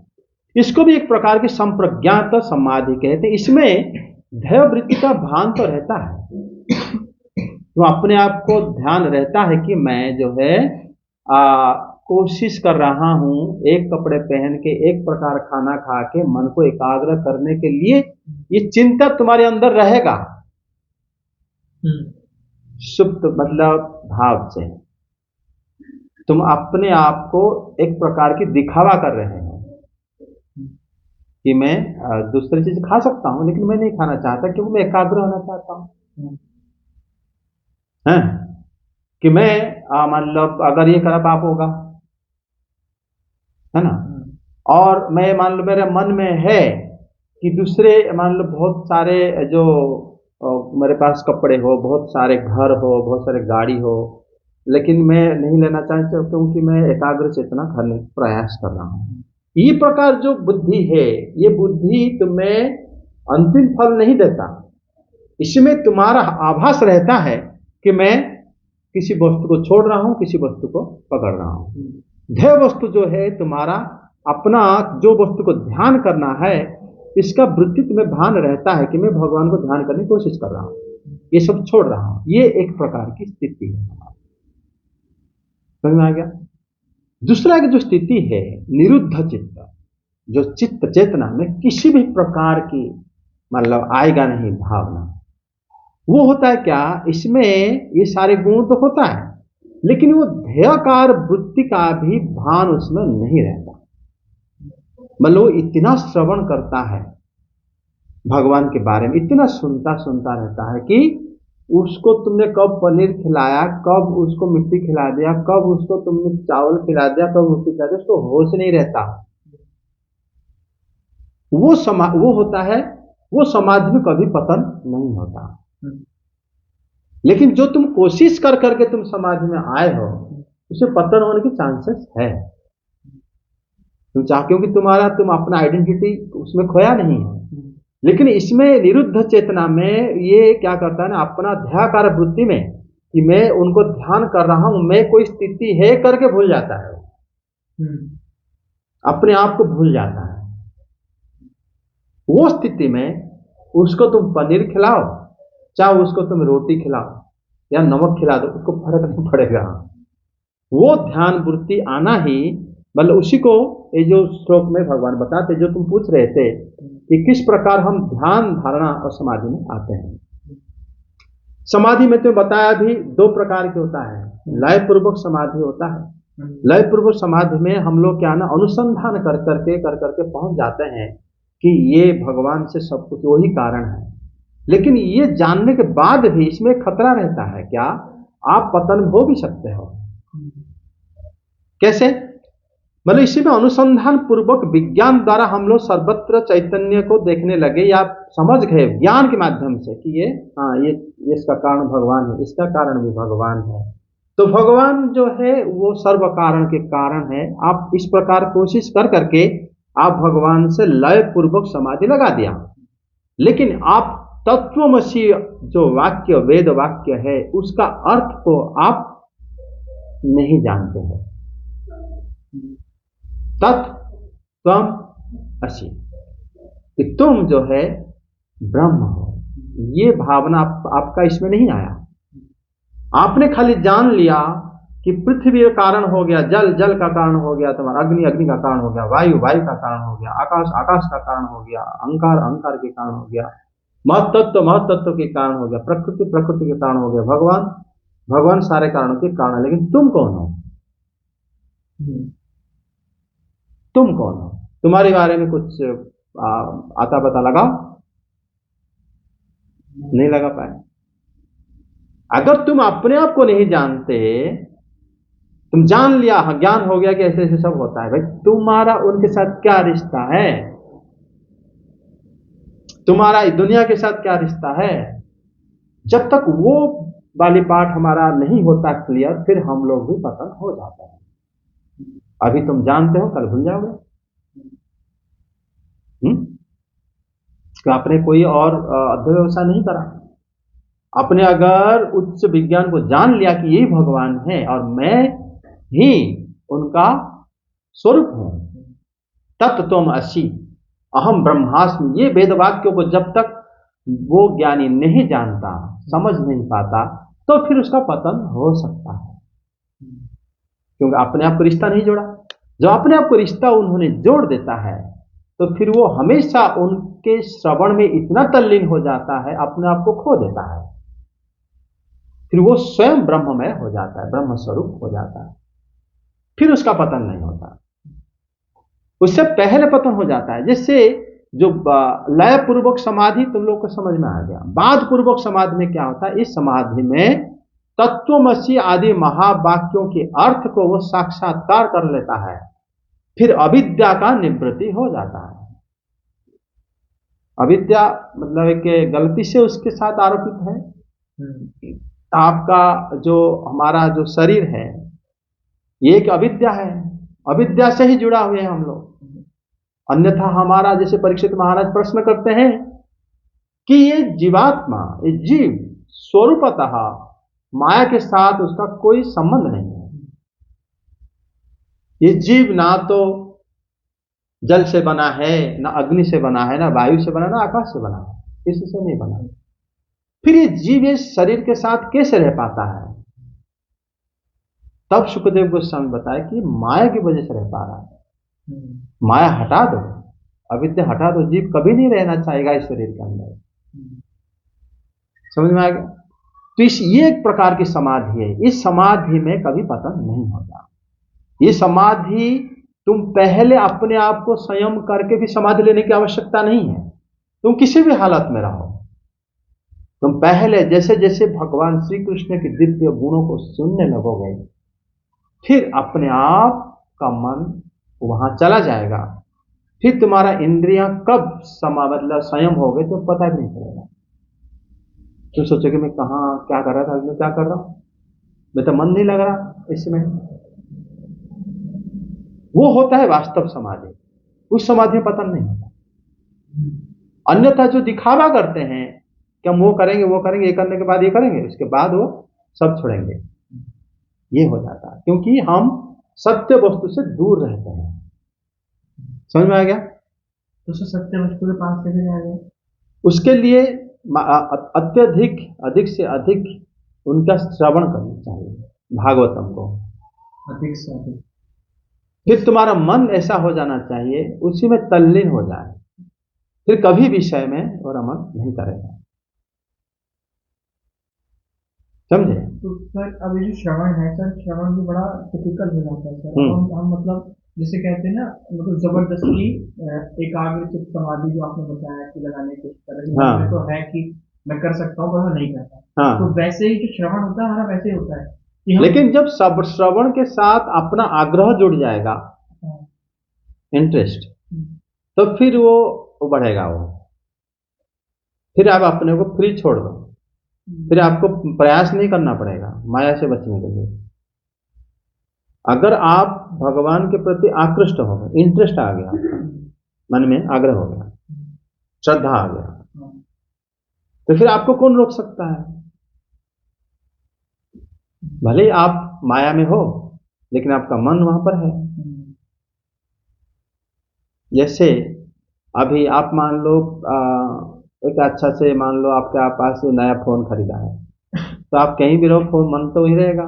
इसको भी एक प्रकार की संप्रज्ञात समाधि कहते हैं। इसमें ध्येय वृत्ति का भान तो रहता है, तो अपने आप को ध्यान रहता है कि मैं जो है कोशिश कर रहा हूं एक कपड़े पहन के एक प्रकार खाना खा के मन को एकाग्र करने के लिए, ये चिंता तुम्हारे अंदर रहेगा सुप्त मतलब भाव से। तुम अपने आप को एक प्रकार की दिखावा कर रहे हैं कि मैं दूसरी चीज खा सकता हूं लेकिन मैं नहीं खाना चाहता, क्योंकि मैं एकाग्र होना चाहता हूं। कि मैं मतलब अगर ये करा पाप होगा, है ना, और मैं मान लो मेरे मन में है कि दूसरे मान लो बहुत सारे जो मेरे पास कपड़े हो, बहुत सारे घर हो, बहुत सारे गाड़ी हो, लेकिन मैं नहीं लेना चाहता क्योंकि मैं एकाग्र चेतना करने का प्रयास कर रहा हूँ। ये प्रकार जो बुद्धि है, ये बुद्धि तुम्हें अंतिम फल नहीं देता। इसमें तुम्हारा आभास रहता है कि मैं किसी वस्तु को छोड़ रहा हूं, किसी वस्तु को पकड़ रहा हूं। ध्येय वस्तु जो है तुम्हारा अपना, जो वस्तु को ध्यान करना है, इसका वृत्ति में भान रहता है कि मैं भगवान को ध्यान करने की कोशिश कर रहा हूं, ये सब छोड़ रहा हूं। ये एक प्रकार की स्थिति है। समझ में आ गया? दूसरा की जो स्थिति है निरुद्ध चित्त, जो चित्त चेतना में किसी भी प्रकार की मतलब आएगा नहीं भावना, वो होता है क्या, इसमें ये सारे गुण तो होता है लेकिन वो ध्येयकार वृत्ति का भी भान उसमें नहीं रहता। मतलब वो इतना श्रवण करता है भगवान के बारे में, इतना सुनता सुनता रहता है कि उसको तुमने कब पनीर खिलाया, कब उसको मिट्टी खिला दिया, कब उसको तुमने चावल खिला दिया, कब मिट्टी खिला दिया, उसको होश नहीं रहता। वो होता है, वो समाधि में कभी पतन नहीं होता। लेकिन जो तुम कोशिश कर करके तुम समाधि में आए हो, उसे पतन होने के चांसेस है। तुम क्योंकि तुम अपना आइडेंटिटी उसमें खोया नहीं है। लेकिन इसमें निरुद्ध चेतना में ये क्या करता है ना, अपना ध्याकार वृत्ति में कि मैं उनको ध्यान कर रहा हूं, मैं कोई स्थिति है करके भूल जाता है, अपने आप को भूल जाता है। वो स्थिति में उसको तुम पनीर खिलाओ, चाहे उसको तुम रोटी खिलाओ या नमक खिला दो, उसको फर्क नहीं पड़ेगा। वो ध्यान वृत्ति आना ही, मतलब उसी को ये जो श्लोक में भगवान बताते, जो तुम पूछ रहे थे कि किस प्रकार हम ध्यान धारणा और समाधि में आते हैं। समाधि में तो बताया भी दो प्रकार के होता है, लय पूर्वक समाधि होता है। लय पूर्वक समाधि में हम लोग क्या ना अनुसंधान कर करके पहुंच जाते हैं कि ये भगवान से सब कुछ वही कारण है। लेकिन ये जानने के बाद भी इसमें खतरा रहता है, क्या आप पतन हो भी सकते हो। कैसे? मतलब इसी में अनुसंधान पूर्वक विज्ञान द्वारा हम लोग सर्वत्र चैतन्य को देखने लगे या समझ गए ज्ञान के माध्यम से कि ये इसका कारण भगवान है, इसका कारण भी भगवान है। तो भगवान जो है वो सर्व कारण के कारण है। आप इस प्रकार कोशिश कर करके आप भगवान से लय पूर्वक समाधि लगा दिया, लेकिन आप तत्वमसि जो वाक्य वेद वाक्य है उसका अर्थ को आप नहीं जानते हो। तत्त्वम असि, कि तुम जो है ब्रह्म हो, ये भावना आपका इसमें नहीं आया। आपने खाली जान लिया कि पृथ्वी का कारण हो गया, जल जल का कारण हो गया, तुम्हारा अग्नि अग्नि का कारण हो गया, वायु वायु का कारण हो गया, आकाश आकाश का कारण हो गया, अहंकार अहंकार के कारण हो गया, महत्तत्व के कारण हो गया, प्रकृति प्रकृति के कारण हो गया, भगवान भगवान सारे कारणों के कारण। लेकिन तुम कौन हो? तुम कौन हो? तुम्हारे बारे में कुछ आता पता लगाओ, नहीं लगा पाए। अगर तुम अपने आप को नहीं जानते, तुम जान लिया, ज्ञान हो गया कि ऐसे ऐसे सब होता है, भाई तुम्हारा उनके साथ क्या रिश्ता है? तुम्हारा दुनिया के साथ क्या रिश्ता है? जब तक वो वाली पाठ हमारा नहीं होता क्लियर, फिर हम लोग भी पतन हो जाता है। अभी तुम जानते हो, कल भूल जाओगे। तो आपने कोई और अध्यवसाय नहीं करा, आपने अगर उच्च विज्ञान को जान लिया कि यही भगवान है और मैं ही उनका स्वरूप हूं, तत्त्वम असि अहम ब्रह्मास्मि, ये वेद वाक्यों को जब तक वो ज्ञानी नहीं जानता, समझ नहीं पाता, तो फिर उसका पतन हो सकता है, क्योंकि अपने आप को रिश्ता नहीं जोड़ा। जब अपने आप को रिश्ता उन्होंने जोड़ देता है तो फिर वो हमेशा उनके श्रवण में इतना तल्लीन हो जाता है, अपने आप को खो देता है, फिर वो स्वयं ब्रह्ममय हो जाता है, ब्रह्म स्वरूप हो जाता है, फिर उसका पतन नहीं होता। उससे पहले पतन हो जाता है। जैसे जो लय पूर्वक समाधि तुम लोग को समझ में आ गया, बाद पूर्वक समाधि में क्या होता है? इस समाधि में तत्वमसि आदि महावाक्यों के अर्थ को वो साक्षात्कार कर लेता है, फिर अविद्या का निवृत्ति हो जाता है। अविद्या मतलब एक गलती से उसके साथ आरोपित है। आपका जो हमारा जो शरीर है ये एक अविद्या है, अविद्या से ही जुड़ा हुए हैं हम लोग। अन्यथा हमारा, जैसे परीक्षित महाराज प्रश्न करते हैं कि ये जीवात्मा, ये जीव स्वरूपतः माया के साथ उसका कोई संबंध नहीं है। ये जीव ना तो जल से बना है, ना अग्नि से बना है, ना वायु से बना, ना आकाश से बना है, किसी से नहीं बना है। फिर ये जीव इस शरीर के साथ कैसे रह पाता है? तब सुखदेव गोस्वामी बताया कि माया की वजह से रह पा रहा है। माया हटा दो, अविद्या हटा दो, जीव कभी नहीं रहना चाहेगा इस शरीर के अंदर। समझ में आ गया? तो ये एक प्रकार की समाधि है। इस समाधि में कभी पतन नहीं होता। ये समाधि, तुम पहले अपने आप को संयम करके भी समाधि लेने की आवश्यकता नहीं है। तुम किसी भी हालत में रहो, तुम पहले जैसे जैसे भगवान श्री कृष्ण के दिव्य गुणों को सुनने लगोगे, फिर अपने आप का मन वहां चला जाएगा। फिर तुम्हारा इंद्रियां कब मतलब संयम हो गए तो पता भी नहीं चलेगा। तुम सोचोगे मैं कहाँ क्या कर रहा था, मैं क्या कर रहा हूं, मैं तो मन नहीं लग रहा इसमें। वो होता है वास्तव समाधि। उस समाधि में पतन नहीं होता। अन्यथा जो दिखावा करते हैं कि हम वो करेंगे वो करेंगे, ये करने के बाद ये करेंगे, उसके बाद वो सब छोड़ेंगे, ये हो जाता है क्योंकि हम सत्य वस्तु से दूर रहते हैं। समझ में आ गया? तो सत्य वस्तु के पास कैसे जाएंगे? उसके लिए अत्यधिक, अधिक से अधिक उनका श्रवण करना चाहिए, भागवतम को अधिक से अधिक। फिर तुम्हारा मन ऐसा हो जाना चाहिए, उसी में तल्लीन हो जाए, फिर कभी विषय में और रमन नहीं करेगा। समझे? तो सर अभी जो श्रवण है सर, श्रवण भी बड़ा टिपिकल हो जाता है सर। हम मतलब जैसे कहते हैं ना, मतलब जबरदस्ती एकाग्रचित्त समाधि जो आपने बताया कि लगाने की तरह तो है कि मैं कर सकता हूँ पर मैं नहीं करता। तो वैसे ही जो श्रवण होता है हमारा वैसे ही होता है। लेकिन जब सब श्रवण के साथ अपना आग्रह जुड़ जाएगा, इंटरेस्ट, तो फिर वो बढ़ेगा। वो फिर आप अपने को फ्री छोड़ दो, फिर आपको प्रयास नहीं करना पड़ेगा माया से बचने के लिए। अगर आप भगवान के प्रति आकृष्ट हो गए, इंटरेस्ट आ गया, मन में आग्रह हो गया, श्रद्धा आ गया, तो फिर आपको कौन रोक सकता है? भले ही आप माया में हो लेकिन आपका मन वहां पर है। जैसे अभी आप मान लो एक अच्छा से मान लो आपके पास नया फोन खरीदा है, तो आप कहीं भी रहो फोन, मन तो वही रहेगा।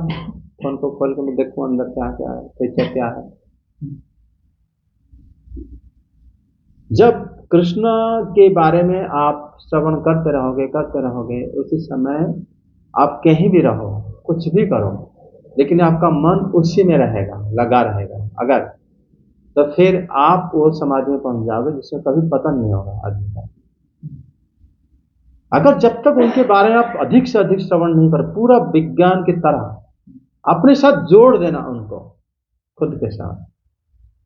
फोन को खोल के मैं देखूं अंदर क्या क्या है, फीचर क्या है। जब कृष्ण के बारे में आप श्रवण करते रहोगे, उसी समय आप कहीं भी रहो, कुछ भी करो, लेकिन आपका मन उसी में रहेगा, लगा रहेगा अगर, तो फिर आप वो समाधि में पहुंच जाओगे जिसमें कभी पतन नहीं होगा आदमी का। अगर जब तक उनके बारे में आप अधिक से अधिक श्रवण नहीं कर, पूरा विज्ञान की तरह अपने साथ जोड़ देना उनको खुद के साथ,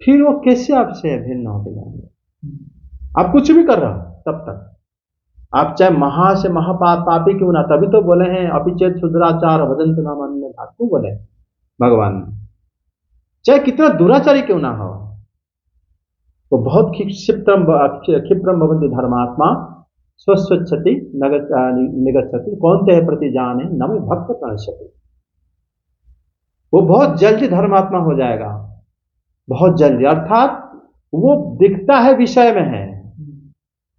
फिर वो कैसे आपसे भिन्न होते जाएंगे। आप कुछ भी कर रहे हो तब तक, आप चाहे महा से महापापी क्यों ना, तभी तो बोले हैं अपिचेत शुद्राचार भजन नाम अन्य भाग, क्यों बोले भगवान ने? चाहे कितना दुराचारी क्यों ना हो, वो बहुत क्षिप्रम भवन्ति धर्मात्मा स्वस्वच्छति निगच्छति कौन्तेय प्रति जाने नम भक्त प्रणश्यति। वो बहुत जल्दी धर्मात्मा हो जाएगा, बहुत जल्दी। अर्थात वो दिखता है विषय में है,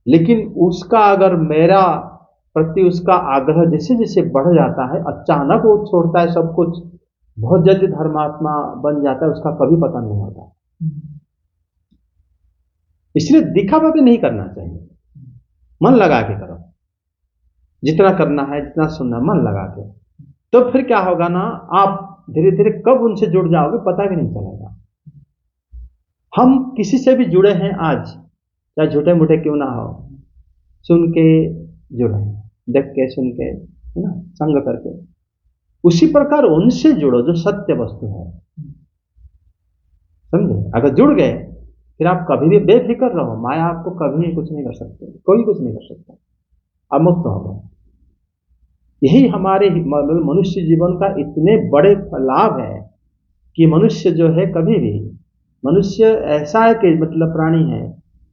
लेकिन उसका अगर मेरा प्रति उसका आग्रह जैसे जैसे बढ़ जाता है, अचानक वो छोड़ता है सब कुछ, बहुत जल्दी धर्मात्मा बन जाता है, उसका कभी पता नहीं होता। इसलिए दिखावा भी नहीं करना चाहिए, मन लगा के करो, जितना करना है, जितना सुनना है, मन लगा के। तो फिर क्या होगा ना, आप धीरे धीरे कब उनसे जुड़ जाओगे पता भी नहीं चलेगा। हम किसी से भी जुड़े हैं आज, चाहे छोटे मोटे क्यों ना हो, सुन के जुड़े, देख के सुन के, है ना, संग करके, उसी प्रकार उनसे जुड़ो जो सत्य वस्तु है, समझे। अगर जुड़ गए फिर आप कभी भी बेफिक्र रहो, माया आपको कभी कुछ नहीं कर सकते, कोई कुछ नहीं कर सकता, आप मुक्त हो गए। यही हमारे मनुष्य जीवन का इतने बड़े लाभ है कि मनुष्य जो है कभी भी, मनुष्य ऐसा है कि मतलब प्राणी है,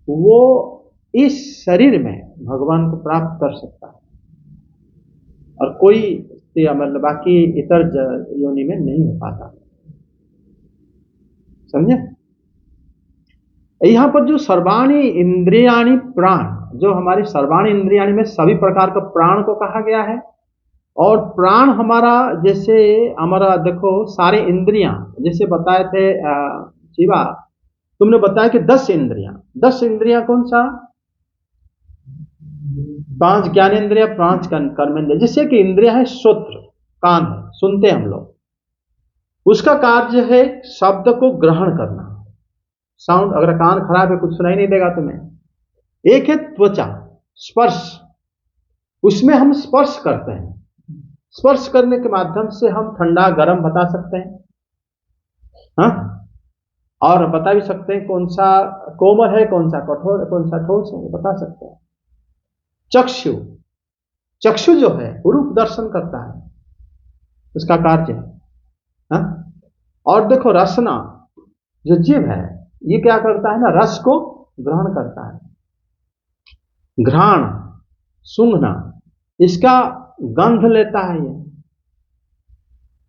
वो इस शरीर में भगवान को प्राप्त कर सकता है और कोई मतलब बाकी इतर योनि में नहीं हो पाता, समझे। यहां पर जो सर्वाणी इंद्रियाणी प्राण, जो हमारी सर्वाणी इंद्रियाणी में सभी प्रकार का प्राण को कहा गया है। और प्राण हमारा जैसे हमारा देखो सारे इंद्रियां, जैसे बताए थे शिवा, तुमने बताया कि 10 इंद्रियां, 10 इंद्रियां कौन सा, 5 ज्ञानेंद्रिया, 5 कर्मेंद्रिया। जैसे कि इंद्रिया है श्रोत्र, कान है, सुनते हम लोग, उसका कार्य है शब्द को ग्रहण करना, साउंड। अगर कान खराब है कुछ सुनाई नहीं देगा तुम्हें। एक है त्वचा, स्पर्श, उसमें हम स्पर्श करते हैं, स्पर्श करने के माध्यम से हम ठंडा गर्म बता सकते हैं, हाँ, और बता भी सकते हैं कौन सा कोमल है, कौन सा कठोर है, कौन सा ठोस है, बता सकते हैं। चक्षु, चक्षु जो है रूप दर्शन करता है, उसका कार्य है, हाँ? और देखो रसना, जो जीव है ये क्या करता है ना, रस को ग्रहण करता है। घ्राण, सूंघना, इसका गंध लेता है ये।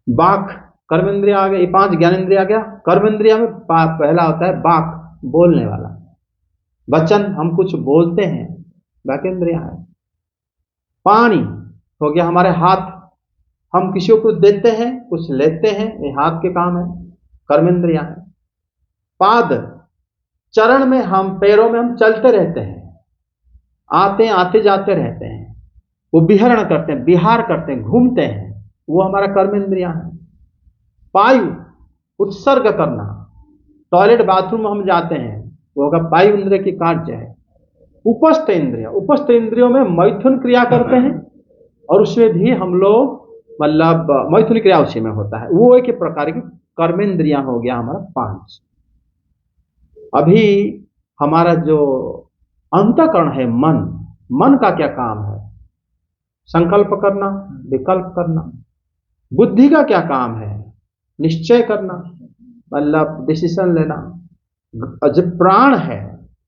बाक, कर्मेंद्रिय आ गया, ये 5 ज्ञानेंद्रिय आ गया। कर्मेंद्रिय में पहला होता है बाक, बोलने वाला, वचन, हम कुछ बोलते हैं, बाकेंद्रिय है। पानी हो गया हमारे हाथ, हम किसी को देते हैं, कुछ लेते हैं, ये हाथ के काम है, कर्मेंद्रिय है। पाद, चरण में हम, पैरों में हम चलते रहते हैं, आते जाते रहते हैं, वो विहरण करते हैं, विहार करते हैं, घूमते हैं, वो हमारा कर्मेंद्रिय है। पायु, उत्सर्ग करना, टॉयलेट बाथरूम हम जाते हैं, वो होगा पायु इंद्रिय की कार्य है। उपस्थ इंद्रिय, उपस्थ इंद्रियों में मैथुन क्रिया करते हैं, और उसमें भी हम लोग मतलब मैथुन क्रिया उसी में होता है, वो एक प्रकार की कर्मेंद्रिया हो गया हमारा 5। अभी हमारा जो अंतःकरण है मन, मन का क्या काम है, संकल्प करना, विकल्प करना। बुद्धि का क्या काम है, निश्चय करना, मतलब डिसीजन लेना। जो प्राण है,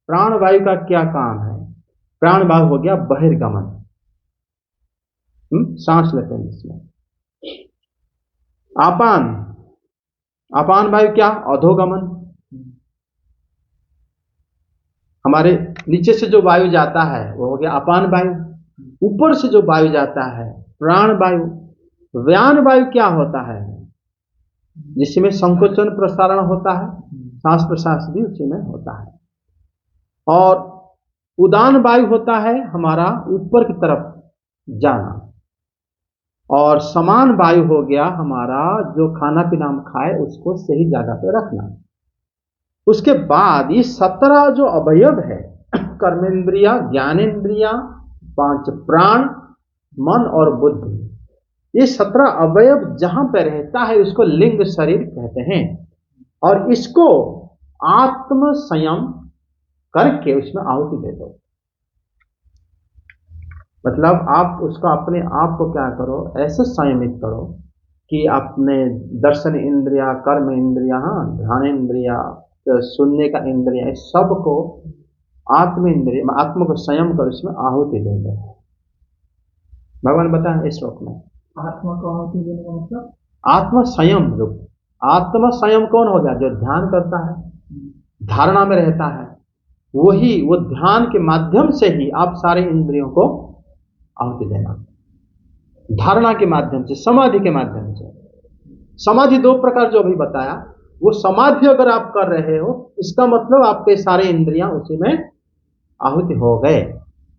प्राण वायु का क्या काम है, प्राण वायु हो गया बहिर्गमन, सांस लेते हैं इसमें। आपान, आपान वायु क्या, अधोगमन, हमारे नीचे से जो वायु जाता है वो हो गया अपान वायु, ऊपर से जो वायु जाता है प्राण वायु। व्यान वायु क्या होता है, जिसमें संकोचन प्रसारण होता है, सांस प्रश्वास भी उसी में होता है। और उदान वायु होता है हमारा ऊपर की तरफ जाना, और समान वायु हो गया हमारा जो खाना पीना हम खाए उसको सही जगह पे रखना। उसके बाद ये 17 जो अवयव है, कर्मेंद्रिया, ज्ञानेंद्रिया, 5 प्राण, मन और बुद्धि, ये 17 अवयव जहां पे रहता है उसको लिंग शरीर कहते हैं। और इसको आत्म संयम करके उसमें आहुति दे दो, मतलब आप उसको अपने आप को क्या करो, ऐसे संयमित करो कि अपने दर्शन इंद्रिया, कर्म इंद्रिया, ध्यान इंद्रिया, सुनने का इंद्रिया, इस सब को आत्म इंद्रिय, आत्मा को संयम कर उसमें आहुति दे दो। भगवान बताएं इस श्लोक में आत्मा को आहुति देने का मतलब आत्म संयम रूप। आत्म संयम कौन हो गया, जो ध्यान करता है, धारणा में रहता है, वही, वो ध्यान के माध्यम से ही आप सारे इंद्रियों को आहुति देना, धारणा के माध्यम से, समाधि के माध्यम से। समाधि 2 प्रकार जो अभी बताया, वो समाधि अगर आप कर रहे हो इसका मतलब आपके सारे इंद्रियां उसी में आहुति हो गए।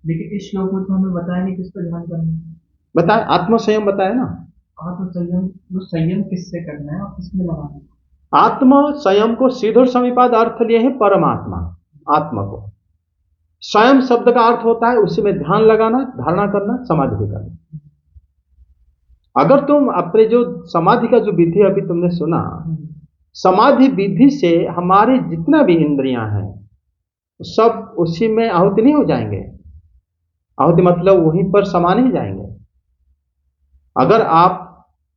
लेकिन इस श्लोक में तो हमें बताया नहीं किस पर ध्यान करना है, बताए आत्म संयम बताया ना। आत्म संयम, वो संयम किससे करना है और किसमें लगाना है? आत्म संयम को सीधे समीपाद अर्थ लिए है परमात्मा, आत्मा को। स्वयं शब्द का अर्थ होता है उसी में ध्यान लगाना, धारणा करना, समाधि करना। अगर तुम अपने जो समाधि का जो विधि अभी तुमने सुना, समाधि विधि से हमारे जितना भी इंद्रियां हैं सब उसी में आहुति नहीं हो जाएंगे? आहुति मतलब वहीं पर समा नहीं जाएंगे? अगर आप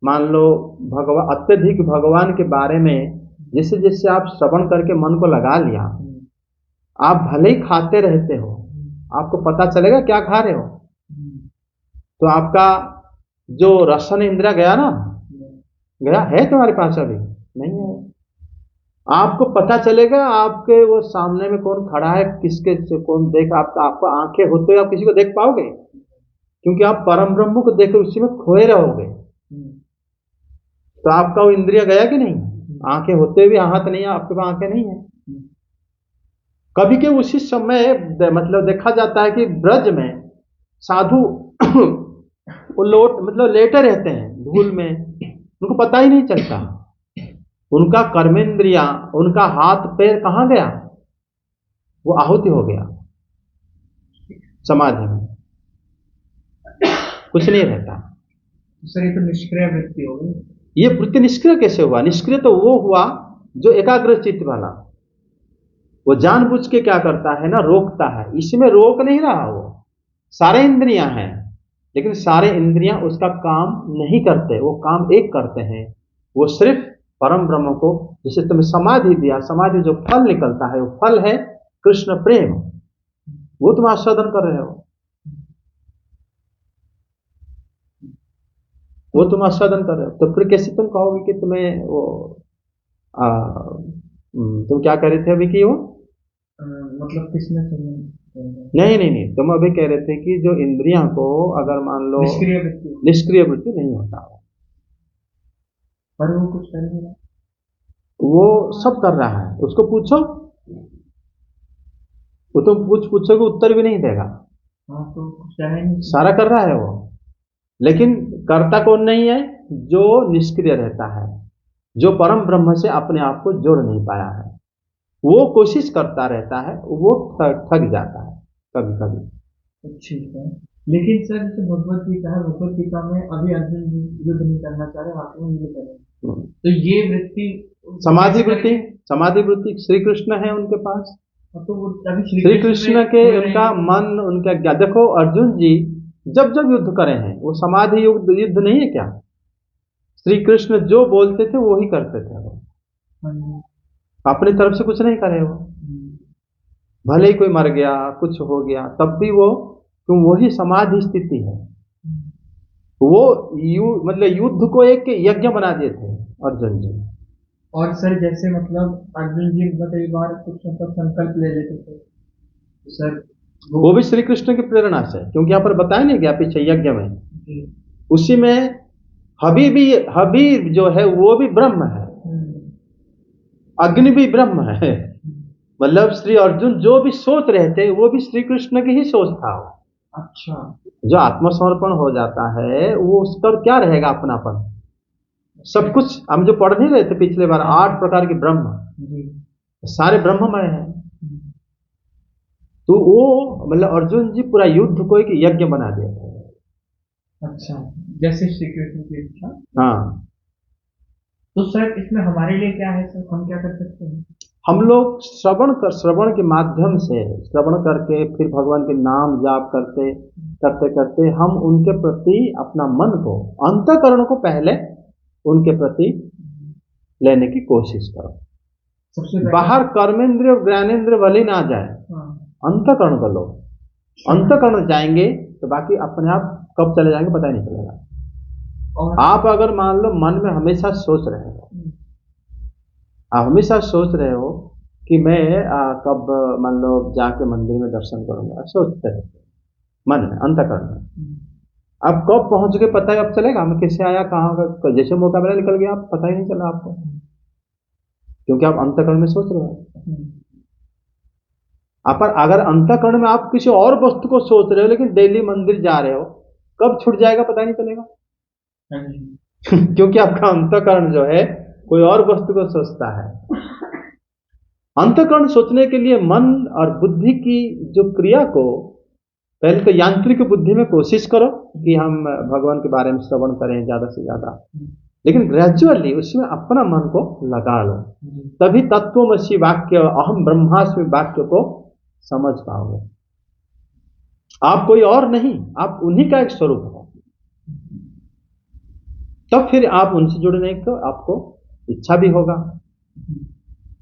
मान लो भगवान, अत्यधिक भगवान के बारे में जैसे जैसे आप श्रवण करके मन को लगा लिया, आप भले ही खाते रहते हो, आपको पता चलेगा क्या खा रहे हो, तो आपका जो रसन इंद्रिया गया ना, गया है तुम्हारे पास अभी नहीं है। आपको पता चलेगा आपके वो सामने में कौन खड़ा है, किसके से कौन देख, आपको आंखें होते हुए आप किसी को देख पाओगे? क्योंकि आप परम ब्रह्म को देख उसी में खोए रहोगे। तो आपका वो इंद्रिय गया कि नहीं? आंखें होते हुए हाथ नहीं है, आपके पास आंखें नहीं है। कभी के उसी समय मतलब देखा जाता है कि ब्रज में साधु वो मतलब लेटे रहते हैं धूल में, उनको पता ही नहीं चलता, उनका कर्मेंद्रिया, उनका हाथ पैर कहाँ गया, वो आहुति हो गया समाधि में, कुछ नहीं रहता। सर ये तो निष्क्रिय वृत्ति हो गई। ये वृत्ति निष्क्रिय कैसे हुआ? निष्क्रिय तो वो हुआ जो एकाग्र चित्त वाला, वो जानबूझ के क्या करता है ना, रोकता है। इसमें रोक नहीं रहा, वो सारे इंद्रियां हैं लेकिन सारे इंद्रियां उसका काम नहीं करते, वो काम एक करते हैं, वो सिर्फ परम ब्रह्म को, जिसे तुम्हें समाधि दिया, समाधि जो फल निकलता है वो फल है कृष्ण प्रेम, वो तुम आस्वादन कर रहे हो, वो तुम आस्वादन कर रहे हो। तो फिर कैसे तुम कहोगे कि तुम्हें वो तुम क्या कह रहे थे अभी कि वो मतलब किसने नहीं, तुम अभी कह रहे थे कि जो इंद्रियां को अगर मान लो निष्क्रिय वृत्ति नहीं होता, पर वो कुछ कर नहीं रहा, वो सब कर रहा है, उसको पूछो, वो तुम पूछोगे उत्तर भी नहीं देगा। हाँ तो कुछ है नहीं, सारा कर रहा है वो, लेकिन करता कौन नहीं है? जो निष्क्रिय रहता है, जो परम ब्रह्म से अपने आप को जोड़ नहीं पाया है, वो कोशिश करता रहता है, वो थक जाता है कभी कभी। ठीक है, लेकिन सर जैसे भगवत गीता है, भगवत गीता में अभी अर्जुन युद्ध नहीं करना चाह रहे, आखिर में युद्ध करेंगे, तो ये वृत्ति समाधि वृत्ति श्री कृष्ण है उनके पास, तो वो श्री कृष्ण के उनका मन, उनका क्या, देखो अर्जुन जी जब जब युद्ध करे हैं वो समाधि युद्ध नहीं है क्या? श्री कृष्ण जो बोलते थे वो ही करते थे, वो अपनी तरफ से कुछ नहीं करे, वो भले ही कोई मर गया कुछ हो गया तब भी वो, क्यों, वही समाधि स्थिति है। वो मतलब युद्ध को एक यज्ञ बना दिए थे अर्जुन जी। और सर जैसे मतलब अर्जुन जी कई बार कुछ मतलब संकल्प ले लेते थे सर, वो भी श्री कृष्ण की प्रेरणा से, क्योंकि यहाँ पर बताया नहीं गया पीछे यज्ञ में, उसी में हबीब जो है वो भी ब्रह्म है, अग्नि भी ब्रह्म है, मतलब श्री अर्जुन जो भी सोच रहे थे वो भी श्री कृष्ण की ही सोच था। अच्छा, जो आत्मसमर्पण हो जाता है वो उस पर क्या रहेगा अपनापन, सब कुछ। हम जो पढ़ नहीं रहे थे पिछले बार 8 प्रकार के ब्रह्म, सारे ब्रह्ममय हैं, तो वो मतलब अर्जुन जी पूरा युद्ध को एक यज्ञ बना दिया था। अच्छा, जैसे श्री कृष्ण की इच्छा। हाँ, तो सर इसमें हमारे लिए क्या है सर, हम क्या कर सकते हैं? हम लोग श्रवण के माध्यम से, श्रवण करके फिर भगवान के नाम जाप करते करते करते हम उनके प्रति अपना मन को, अंतःकरण को पहले उनके प्रति लेने की कोशिश करो। बाहर कर्मेंद्रिय और ज्ञानेंद्रिय भले ना जाए, अंतःकरण कर लो, अंतःकरण जाएंगे तो बाकी अपने आप कब चले जाएंगे पता ही नहीं चलेगा। आप अगर मान लो मन में हमेशा सोच रहे हो, आप हमेशा सोच रहे हो कि मैं कब मान लो जाके मंदिर में दर्शन करूंगा, सोचते रहते मन में, अंतःकरण में। अब कब पहुंच गए पता है अब चलेगा, मैं कैसे आया, कहाँ, जैसे मौका मिला निकल गया, आप पता ही नहीं चला आपको, क्योंकि आप अंतःकरण में सोच रहे हो। पर अगर अंतःकरण में आप किसी और वस्तु को सोच रहे हो लेकिन डेली मंदिर जा रहे हो, कब छूट जाएगा पता ही नहीं चलेगा। क्योंकि आपका अंतःकरण जो है कोई और वस्तु को सोचता है। अंतःकरण सोचने के लिए मन और बुद्धि की जो क्रिया को पहले तो यांत्रिक बुद्धि में कोशिश करो कि हम भगवान के बारे में श्रवण करें ज्यादा से ज्यादा, लेकिन ग्रेजुअली उसमें अपना मन को लगा लो, तभी तत्वमसि वाक्य, अहम ब्रह्मास्मि वाक्य को समझ पाओगे। आप कोई और नहीं, आप उन्हीं का एक स्वरूप हो। तब फिर आप उनसे जुड़ने को आपको इच्छा भी होगा,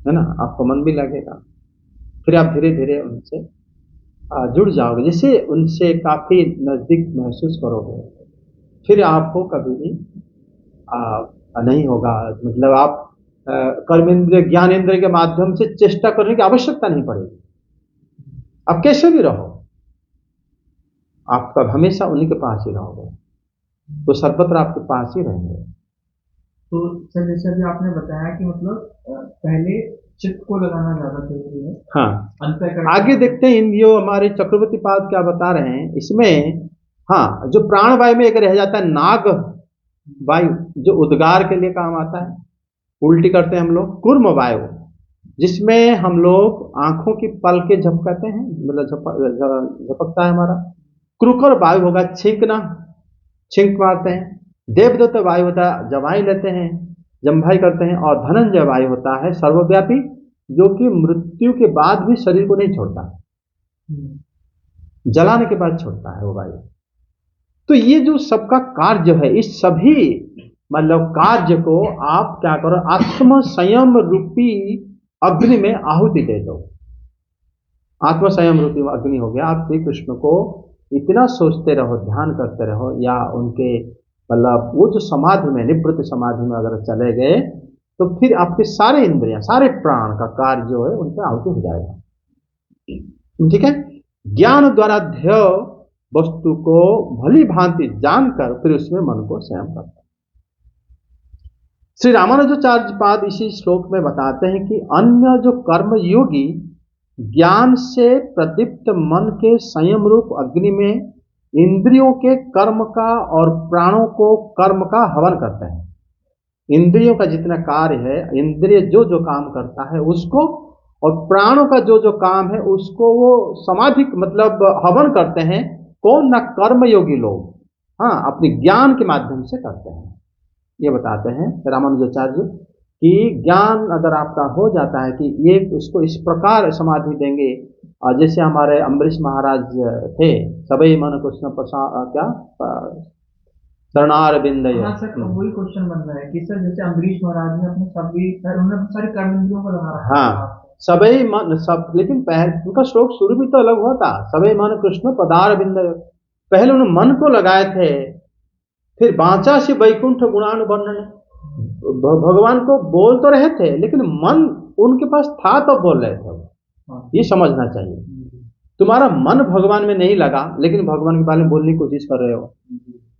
है ना, आपको मन भी लगेगा, फिर आप धीरे धीरे उनसे जुड़ जाओगे, जैसे उनसे काफी नजदीक महसूस करोगे, फिर आपको कभी भी नहीं होगा, मतलब आप कर्मेंद्रिय ज्ञानेंद्रिय के माध्यम से चेष्टा करने की आवश्यकता नहीं पड़ेगी। आप कैसे भी रहो, आप हमेशा उन्हीं के पास ही रहोगे, तो सर्वत्र आपके पास ही रहेंगे। तो सर जैसे अभी आपने बताया कि मतलब पहले चित्त को लगाना ज्यादा जरूरी है। हाँ, आगे देखते हैं इंद्रियों, हमारे चक्रवर्ती पाद क्या बता रहे हैं इसमें। हाँ, जो प्राण वायु में एक रह जाता है नाग वायु, जो उद्गार के लिए काम आता है, उल्टी करते हैं हम लोग, कूर्म वायु, जिसमें हम लोग आंखों की पल के झपकाते हैं, मतलब झपकता है हमारा। क्रूकर वायु होगा छींकना, छींक मारते हैं। देवदत्त वायु होता है जवाई लेते हैं, जम्भाई करते हैं। और धनंजय वायु होता है सर्वव्यापी, जो कि मृत्यु के बाद भी शरीर को नहीं छोड़ता, जलाने के बाद छोड़ता है वो वायु। तो ये जो सबका कार्य है, इस सभी मतलब कार्य को आप क्या करो, आत्म संयम रूपी अग्नि में आहुति दे दो। आत्म संयम रूपी अग्नि हो गया, आप श्री कृष्ण को इतना सोचते रहो, ध्यान करते रहो, या उनके मतलब वो जो समाधि में, निवृत्त समाधि में अगर चले गए, तो फिर आपके सारे इंद्रियां, सारे प्राण का कार्य जो है उन पर आहुति हो जाएगा। ठीक है, ज्ञान द्वारा ध्येय वस्तु को भली भांति जानकर फिर उसमें मन को संयम करता है। श्री रामानुजाचार्य पाद इसी श्लोक में बताते हैं कि अन्य जो कर्म योगी ज्ञान से प्रदीप्त मन के संयम रूप अग्नि में इंद्रियों के कर्म का और प्राणों को कर्म का हवन करते हैं। इंद्रियों का जितना कार्य है, इंद्रिय जो जो काम करता है उसको, और प्राणों का जो जो काम है उसको वो समाधि मतलब हवन करते हैं। कौन? ना कर्म योगी लोग, हाँ, अपने ज्ञान के माध्यम से करते हैं। ये बताते हैं रामानुजाचार्य कि ज्ञान अगर आपका हो जाता है कि ये उसको इस प्रकार समाधि देंगे, और जैसे हमारे अम्बरीश महाराज थे, सबई मन कृष्ण क्या शरणार बिंद। वही क्वेश्चन बन रहा है कि सर जैसे अम्बरीश महाराज ने अपने उन्होंने सारे कर्मेंद्रियों को लगा रखा। हाँ, सबई मन सब, लेकिन पहले उनका श्लोक शुरू भी तो अलग हुआ था, सबई मन कृष्ण पदार बिंद। पहले उन्होंने मन को लगाए थे, फिर बांचा से वैकुंठ गुणानुवर्णन, भगवान को बोल तो रहे थे लेकिन मन उनके पास था तो बोल रहे थे। ये समझना चाहिए, तुम्हारा मन भगवान में नहीं लगा लेकिन भगवान के बारे में बोलने की कोशिश कर रहे हो,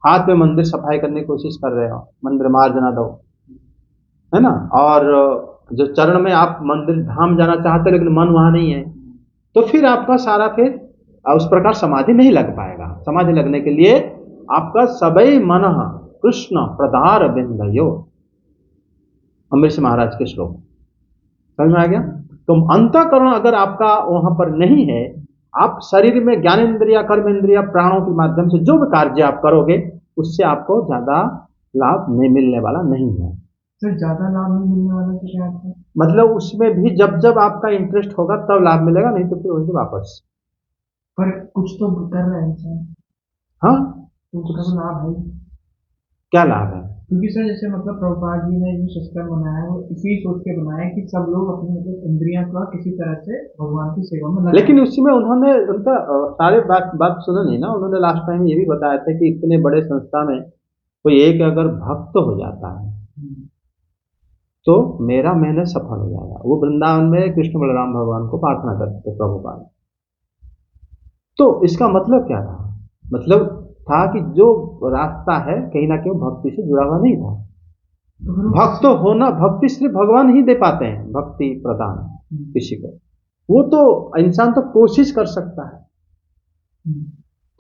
हाथ में मंदिर सफाई करने की कोशिश कर रहे हो, मंदिर मार्जना दो, है ना, और जो चरण में आप मंदिर धाम जाना चाहते हो लेकिन मन वहां नहीं है, तो फिर आपका सारा फिर उस प्रकार समाधि नहीं लग पाएगा। समाधि लगने के लिए आपका सबई मन कृष्ण प्रदार बिंदयो, अम्बरीश महाराज के श्लोक समझ में आ गया। तो अंतःकरण अगर आपका वहां पर नहीं है, आप शरीर में ज्ञानेंद्रिया कर्मेंद्रिया प्राणों के माध्यम से जो भी कार्य आप करोगे उससे आपको ज्यादा लाभ नहीं मिलने वाला नहीं है। सर ज्यादा लाभ नहीं मिलने वाला तो क्या है? मतलब उसमें भी जब जब आपका इंटरेस्ट होगा तब लाभ मिलेगा, नहीं तो फिर वहीं वापस। पर कुछ तो कर रहे हैं सर। हाँ, तो लाभ है। क्या लाभ है? क्योंकि सर जैसे मतलब प्रभुपाद जी ने जो सिस्टम बनाया है वो इसी सोच के बनाया है कि सब लोग अपनी मतलब इंद्रियां का किसी तरह से भगवान की सेवा में, लेकिन उसी में उन्होंने उनका सारे बात सुना नहीं ना। उन्होंने लास्ट टाइम ये भी बताया था कि इतने बड़े संस्था में कोई एक अगर भक्त हो जाता है तो मेरा मेहनत सफल हो जाएगा। वो वृंदावन में कृष्ण बलराम भगवान को प्रार्थना करते थे प्रभुपाद। तो इसका मतलब क्या था? मतलब था कि जो रास्ता है कहीं ना कहीं भक्ति से जुड़ा हुआ नहीं था। भक्त होना, भक्ति सिर्फ भगवान ही दे पाते हैं, भक्ति प्रदान किसी को। वो तो इंसान तो कोशिश कर सकता है।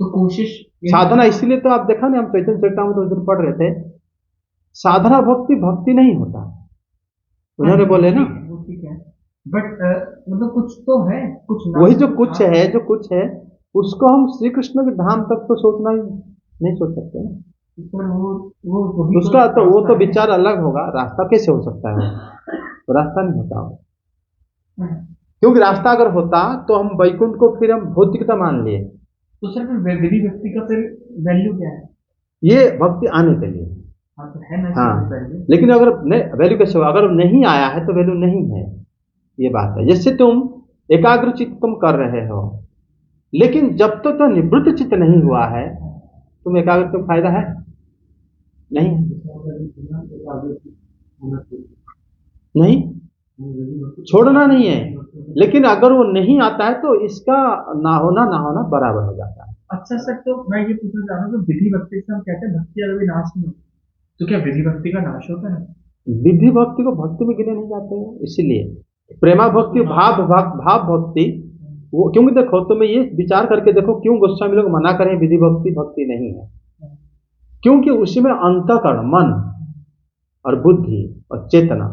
तो कोशिश साधना, इसीलिए तो आप देखा नहीं, हम चैतन्य चरितामृत उस दिन पढ़ रहे थे, साधना भक्ति नहीं होता। उन्होंने बोले ना, ठीक है, बट मतलब कुछ तो है, कुछ वही जो कुछ है उसको हम श्री कृष्ण के धाम तक तो सोचना ही नहीं सोच सकते ना। पर वो वही उसका तो वो रास्ता तो है। विचार अलग होगा, रास्ता कैसे हो सकता है वो रास्ता नहीं होता वो। क्योंकि रास्ता अगर होता तो हम वैकुंठ को फिर हम भौतिकता मान लिए। तो सर फिर विधि भक्ति का फिर वैल्यू क्या है? ये भक्ति आने के लिए। हाँ तो है ना हाँ, वैल्यू। लेकिन अगर वैल्यू कैसे होगा, अगर नहीं आया है तो वैल्यू नहीं है, ये बात है। जैसे तुम एकाग्र चित्त तुम कर रहे हो, लेकिन जब तक तो निवृत्त चित्त नहीं हुआ है, तुम एकाग्र तो फायदा है नहीं, नहीं छोड़ना नहीं है। लेकिन अगर वो नहीं आता है तो इसका ना होना बराबर हो जाता है। अच्छा सर, तो मैं ये पूछना चाह रहा हूँ, तो विधि भक्ति से हम कहते हैं भक्ति अगर भी नाश नहीं होती, तो क्या विधि भक्ति का नाश होता है? विधि भक्ति को भक्ति में गिने नहीं जाते हैं, इसलिए प्रेमा भक्ति, भाव भक्ति वो। क्योंकि देखो तुम्हें ये विचार करके देखो, क्यों गोस्वामी लोग मना करें विधि भक्ति भक्ति नहीं है? क्योंकि उसी में अंतःकरण, मन और बुद्धि और चेतना,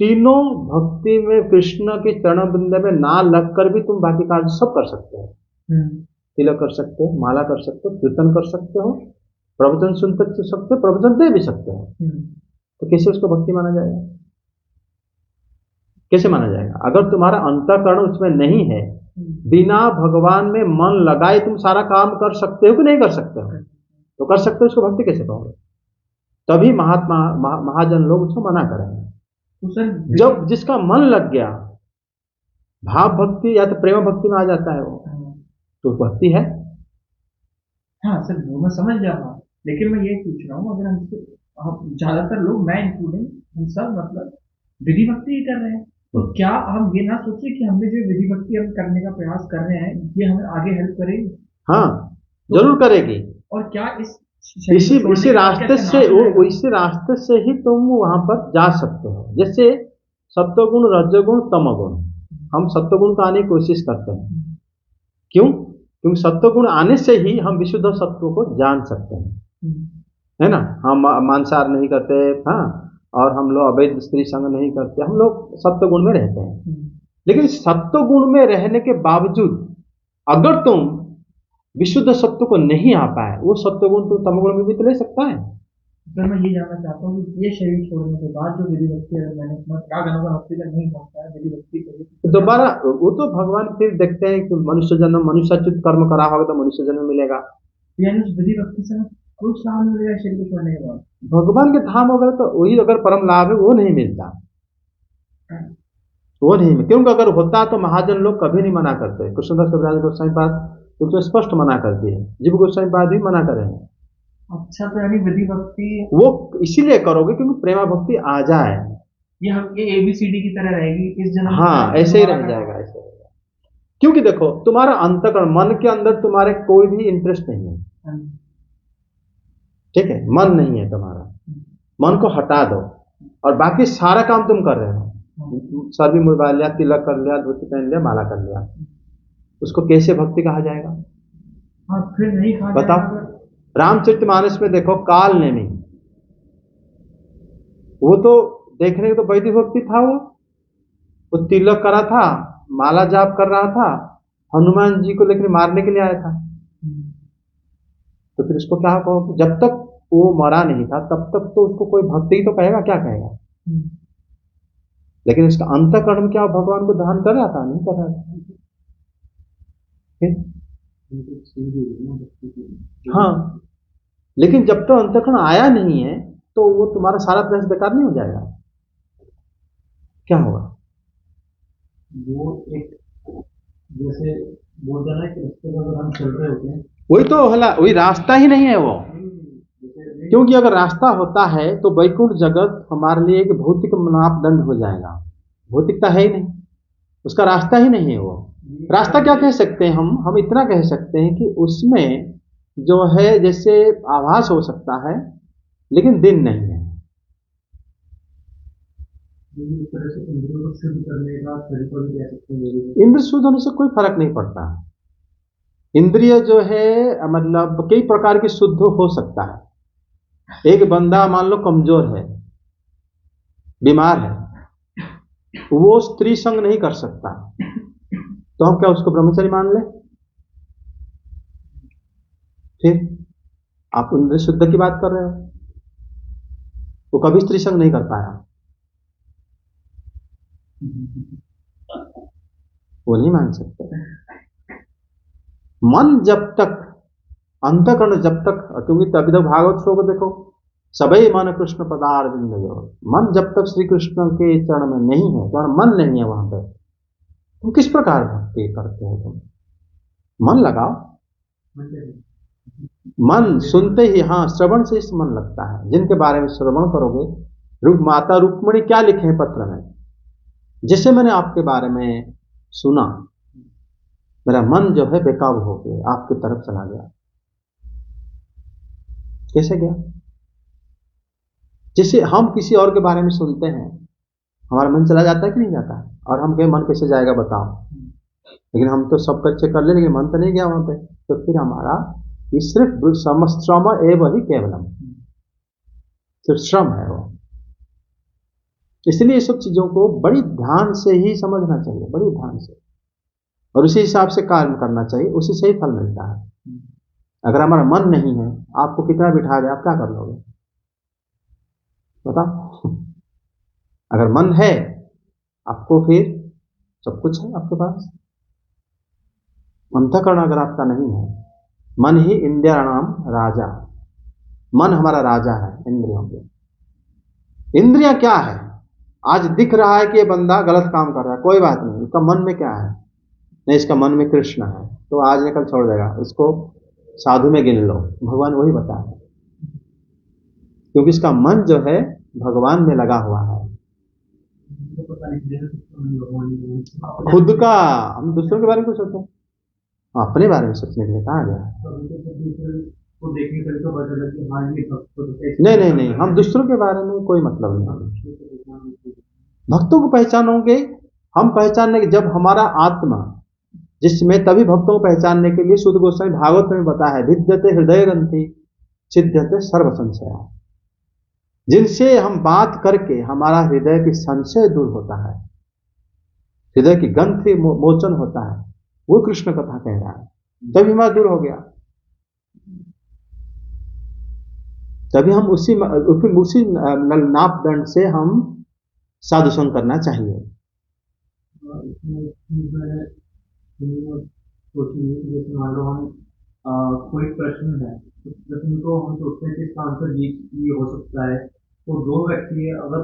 तीनों भक्ति में कृष्ण के चरण बिंद में ना लगकर भी तुम बाकी कार्य सब कर सकते हो। तिलक कर सकते हो, माला कर सकते हो, कीर्तन कर सकते हो, प्रवचन सुन सकते हो, प्रवचन दे भी सकते हो। तो कैसे उसको भक्ति माना जाएगा? कैसे माना जाएगा? अगर तुम्हारा अंतःकरण उसमें नहीं है, बिना भगवान में मन लगाए तुम सारा काम कर सकते हो कि नहीं कर सकते हो? तो कर सकते हो, उसको भक्ति कैसे कहोगे? तभी महाजन लोग उसको मना करेंगे। तो सर जब जिसका मन लग गया, भाव भक्ति या तो प्रेम भक्ति में आ जाता है वो, तो भक्ति है। हाँ सर, वो मैं समझ गया था, लेकिन मैं ये पूछ रहा हूँ, अगर हम ज्यादातर लोग, मैं इंक्लूडिंग, हम सब मतलब विधि भक्ति ही कर रहे हैं, तो क्या हम ये ना सोचे कि हमने जो विधि भक्ति हम करने का प्रयास कर रहे हैं, ये हमें आगे हेल्प करेगी? हाँ, जरूर करेगी। और क्या इसी रास्ते से इसी रास्ते से ही तुम वहां पर जा सकते हो। जैसे सत्वगुण, रजोगुण, तमोगुण, हम सत्वगुण का आने की कोशिश करते हैं। क्यों? क्योंकि सत्वगुण आने से ही हम विशुद्ध सत्व को जान सकते हैं, है ना। हम मांसाहार नहीं करते, हाँ, और हम लोग अवैध स्त्री संग नहीं करते, हम लोग सत्वगुण में रहते हैं। लेकिन सत्वगुण में रहने के बावजूद अगर तुम विशुद्ध सत्व को नहीं आ पाए, वो सत्वगुण तो तमगुण में भी तो ले सकता है। सर मैं ये जानना चाहता हूँ कि ये शरीर छोड़ने के बाद जो विधि भक्ति, अगर मैंने क्या भक्ति तक नहीं पहुंचता है, विधि भक्ति तो दोबारा वो तो भगवान फिर देखते हैं कि मनुष्य जन्म, मनुष्योचित कर्म करा होगा तो मनुष्य जन्म मिलेगा। यानी विधि भक्ति से कुछ लाभ मिलेगा शरीर को छोड़ने के बाद? भगवान के धाम वगैरह तो वही अगर परम लाभ है वो नहीं मिलता, वो नहीं मिलता। क्योंकि अगर होता तो महाजन लोग कभी नहीं मना करते। कृष्णदास कविराज गोस्वामी पाद तो स्पष्ट मना कर दिए, जीव गोस्वामी पाद भी मना करे हैं। अच्छा, तो यानी विधि भक्ति वो इसीलिए करोगे क्योंकि प्रेमा भक्ति आ जाए, ये ABCD की तरह रहेगी इस जन्म। हाँ, ऐसे ही रह जाएगा, ऐसे रहेगा। क्योंकि देखो तुम्हारा अंतःकरण, मन के अंदर तुम्हारे कोई भी इंटरेस्ट नहीं है, ठीक है, मन नहीं है तुम्हारा, मन को हटा दो और बाकी सारा काम तुम कर रहे हो। सर भी मुड़वा लिया, तिलक कर लिया, धोती पहन लिया, माला कर लिया, उसको कैसे भक्ति कहा जाएगा? हाँ, फिर नहीं कहा बताओ। रामचरितमानस में देखो, काल नेमी, वो तो देखने को तो वैदिक भक्ति था, वो तिलक करा था, माला जाप कर रहा था, हनुमान जी को लेकर मारने के लिए आया था। तो फिर उसको क्या कहो? जब तक वो मरा नहीं था तब तक तो उसको कोई भक्ति तो कहेगा, क्या कहेगा? लेकिन उसका अंतःकरण क्या भगवान को ध्यान कर रहा था? नहीं कर रहा था। हाँ, लेकिन जब तक अंतःकरण आया नहीं है तो वो तुम्हारा सारा प्रयास बेकार नहीं हो जाएगा? क्या होगा? वो एक जैसे बोलता है कि रास्ते पर अगर हम चल रहे होते हैं, वही तो वही रास्ता ही नहीं है वो। क्योंकि अगर रास्ता होता है तो वैकुंठ जगत हमारे लिए एक भौतिक मापदंड हो जाएगा, भौतिकता है ही नहीं, उसका रास्ता ही नहीं है वो। रास्ता क्या कह सकते हैं हम इतना कह सकते हैं कि उसमें जो है जैसे आभास हो सकता है लेकिन दिन नहीं है। इंद्र शुद्ध होने से कोई फर्क नहीं पड़ता। इंद्रिय जो है मतलब कई प्रकार की शुद्ध हो सकता है। एक बंदा मान लो कमजोर है, बीमार है, वो स्त्री संग नहीं कर सकता, तो हम क्या उसको ब्रह्मचारी मान ले? फिर आप इंद्रिय शुद्ध की बात कर रहे हो, वो कभी स्त्री संग नहीं कर पाया, वो नहीं मान सकते। मन जब तक, अंतःकरण जब तक, क्योंकि तभी तक भागवत श्लोक देखो, सबई मन कृष्ण पदारविंद यो, मन जब तक श्री कृष्ण के चरण में नहीं है, तो मन नहीं है वहां पे, तुम किस प्रकार भक्ति करते हो? तुम मन लगाओ, मन सुनते ही, हाँ, श्रवण से मन लगता है। जिनके बारे में श्रवण करोगे, माता रुक्मिणी क्या लिखे हैं पत्र में, जिसे मैंने आपके बारे में सुना, मेरा मन जो है बेकाबू हो गया, आपकी तरफ चला गया। कैसे गया? जैसे हम किसी और के बारे में सुनते हैं, हमारा मन चला जाता है कि नहीं जाता है? और हम कहें मन कैसे जाएगा बताओ, लेकिन हम तो सब कच्चे कर ले, लेकिन मन तो नहीं गया वहां पे। तो फिर हमारा ये सिर्फ श्रम एवं ही केवलम, सिर्फ श्रम है वो। इसलिए ये सब चीजों को बड़ी ध्यान से ही समझना चाहिए, बड़ी ध्यान से, और उसी हिसाब से कार्य करना चाहिए, उसी से ही फल मिलता है। अगर हमारा मन नहीं है, आपको कितना बिठा दे, आप क्या कर लोगे बताओ? अगर मन है आपको, फिर सब कुछ है आपके पास। अंतःकरण अगर आपका नहीं है, मन ही इंद्रियाणाम राजा, मन हमारा राजा है इंद्रियों के। इंद्रियां क्या है? आज दिख रहा है कि ये बंदा गलत काम कर रहा है, कोई बात नहीं, उसका मन में क्या है? नहीं, इसका मन में कृष्ण है, तो आज ने कल छोड़ देगा, उसको साधु में गिन लो, भगवान वही बता है, क्योंकि इसका मन जो है भगवान में लगा हुआ है। खुद का, हम दूसरों के बारे में कुछ सोचते हैं, अपने बारे में सोचने के लिए कहा गया? नहीं नहीं नहीं, हम दूसरों के बारे में कोई मतलब नहीं। भक्तों को पहचानोगे, हम पहचानने के, जब हमारा आत्मा जिसमें, तभी भक्तों को पहचानने के लिए शुद्ध गोस्वामी भागवत में बताया है, विद्यते हृदय ग्रंथि सिद्ध्यते सर्व संशय, जिनसे हम बात करके हमारा हृदय की संशय दूर होता है, हृदय की ग्रंथि मोचन होता है, वो कृष्ण कथा कह रहा है, तभी हमारा दूर हो गया। तभी हम उसी नापदंड से हम साधु संग करना चाहिए। जैसे मान लो हम कोई प्रश्न है, उस प्रश्न को हम सोचते हैं कि इसका आंसर ये हो सकता है, तो दो व्यक्ति है, अगर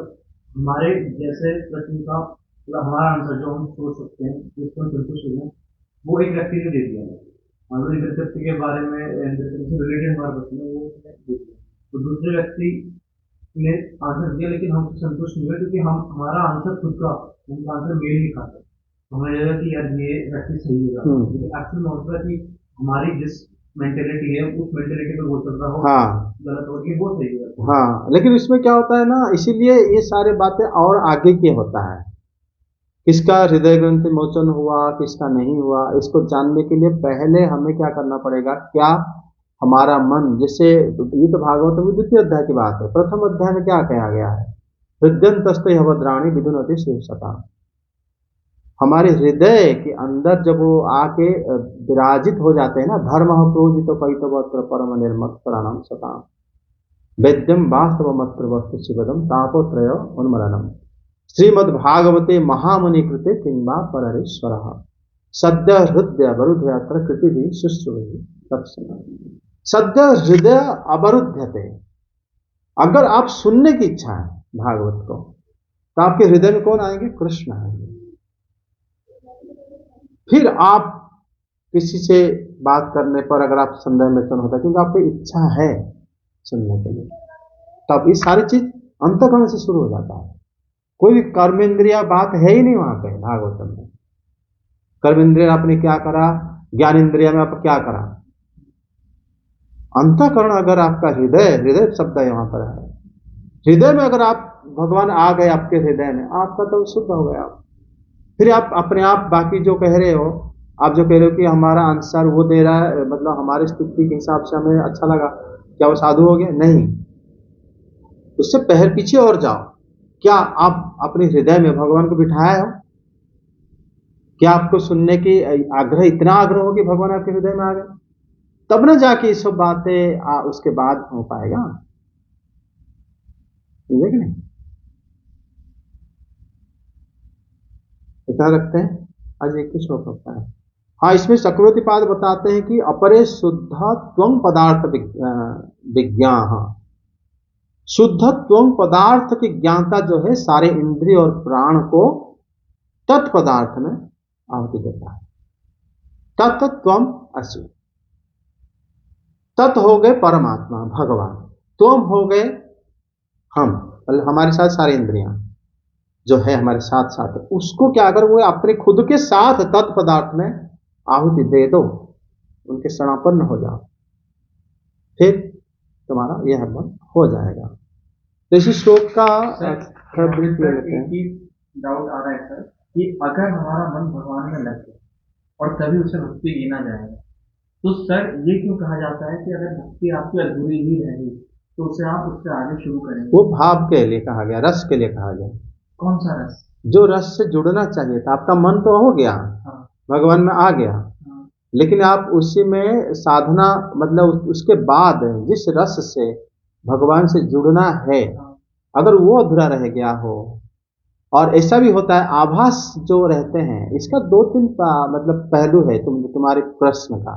हमारे जैसे प्रश्न का मतलब हमारा आंसर जो हम सोच सकते हैं, जिसको हम संतुष्ट हो जाए, वो एक व्यक्ति ने दे दिया, मान लो इंद्रशक्ति के बारे में रिलेटेड हमारा प्रश्न है, वो दे दिया, तो दूसरे व्यक्ति ने आंसर दिया, लेकिन हम संतुष्ट नहीं हुए, क्योंकि हम हमारा आंसर खुद का, उनका आंसर मेल नहीं खाता, हमें लगा कि यार ये व्यक्ति सही होगा, लेकिन एक्चुअल में होता है कि हमारी जिस मेंटेलिटी है, उस मेंटेलिटी पे हो सकता हो, हाँ, गलत हो कि वो सही है, हाँ। लेकिन इसमें क्या होता है ना, इसीलिए ये सारे बातें और आगे की होता है, किसका हृदय ग्रंथि मोचन हुआ, किसका नहीं हुआ, इसको जानने के लिए पहले हमें क्या करना पड़ेगा, क्या हमारा मन, जैसे ये तो भागवत में द्वितीय अध्याय की बात है, प्रथम अध्याय में क्या कहा गया है, हृदयंतस्ते भद्राणी विधुनति शिवसता, हमारे हृदय के अंदर जब वो आके विराजित हो जाते हैं ना, धर्म प्रोजित पैतवत्र परम निर्मत प्राणम सता वेद्यम वास्तवमत्र वस्तु शिवदम तापोत्रय उन्मलनम श्रीमद्भागवते महामुनि कृते किंबा परेश्वर सद्य हृदय अवरुध्यत्र कृति भी शुश्रूहि तत्सना। सद्य हृदय अवरुध्यते, अगर आप सुनने की इच्छा है भागवत को, तो आपके हृदय में कौन आएंगे? कृष्ण आएंगे। फिर आप किसी से बात करने पर अगर आप संदेह में होता है, क्योंकि आपकी इच्छा है सुनने के लिए, तब ये सारी चीज अंतःकरण से शुरू हो जाता है। कोई भी कर्मेंद्रिया बात है ही नहीं वहां पे भागवतम में। कर्मेंद्रिय आपने क्या करा, ज्ञान इंद्रिया में आप क्या करा, अंतःकरण अगर आपका हृदय शब्द है वहां पर है, हृदय में अगर आप भगवान आ गए आपके हृदय में, आपका तो शुद्ध हो गया। फिर आप अपने आप बाकी जो कह रहे हो, आप जो कह रहे हो कि हमारा आंसर वो दे रहा है, मतलब हमारी स्थिति के हिसाब से हमें अच्छा लगा, क्या वो साधु हो गया? नहीं, उससे पहले पीछे और जाओ। क्या आप अपने हृदय में भगवान को बिठाया हो? क्या आपको सुनने की आग्रह, इतना आग्रह हो कि भगवान आपके हृदय में आ गए? तब ना जाके ये सब बातें उसके बाद हो पाएगा, समझे कि नहीं? इतना रखते हैं, आज एक ही श्लोक होता है। हाँ, इसमें चक्रवर्ती पाद बताते हैं कि अपरे शुद्धत्वं पदार्थ विज्ञा, शुद्धत्वं पदार्थ की ज्ञाता जो है सारे इंद्रिय और प्राण को तत्पदार्थ में आहुति देता है। तत्त्वम असि, तत् हो गए परमात्मा भगवान, त्वम हो गए हम, मतलब हमारे साथ सारे इंद्रियां जो है हमारे साथ साथ, उसको क्या अगर वो अपने खुद के साथ तत्पदार्थ में आहुति दे दो, उनके शरणापन्न हो जाओ, फिर तुम्हारा यह मन हो जाएगा। तो इसी श्लोक का डाउट आ रहा है सर कि अगर हमारा मन भगवान में लग गया और तभी उसे भक्ति गिना जाएगा, तो सर ये क्यों कहा जाता है कि अगर भक्ति आपकी अधूरी ही रहेगी तो उसे आप उससे आगे शुरू करेंगे? वो भाव के लिए कहा गया, रस के लिए कहा गया। कौन सा रस? जो रस से जुड़ना चाहिए था। आपका मन तो हो गया, हाँ, भगवान में आ गया, हाँ, लेकिन आप उसी में साधना, मतलब उसके बाद जिस रस से भगवान से जुड़ना है, हाँ, अगर वो अधूरा रह गया हो, और ऐसा भी होता है आभास जो रहते हैं, इसका 2-3 मतलब पहलू है तुम्हारे प्रश्न का।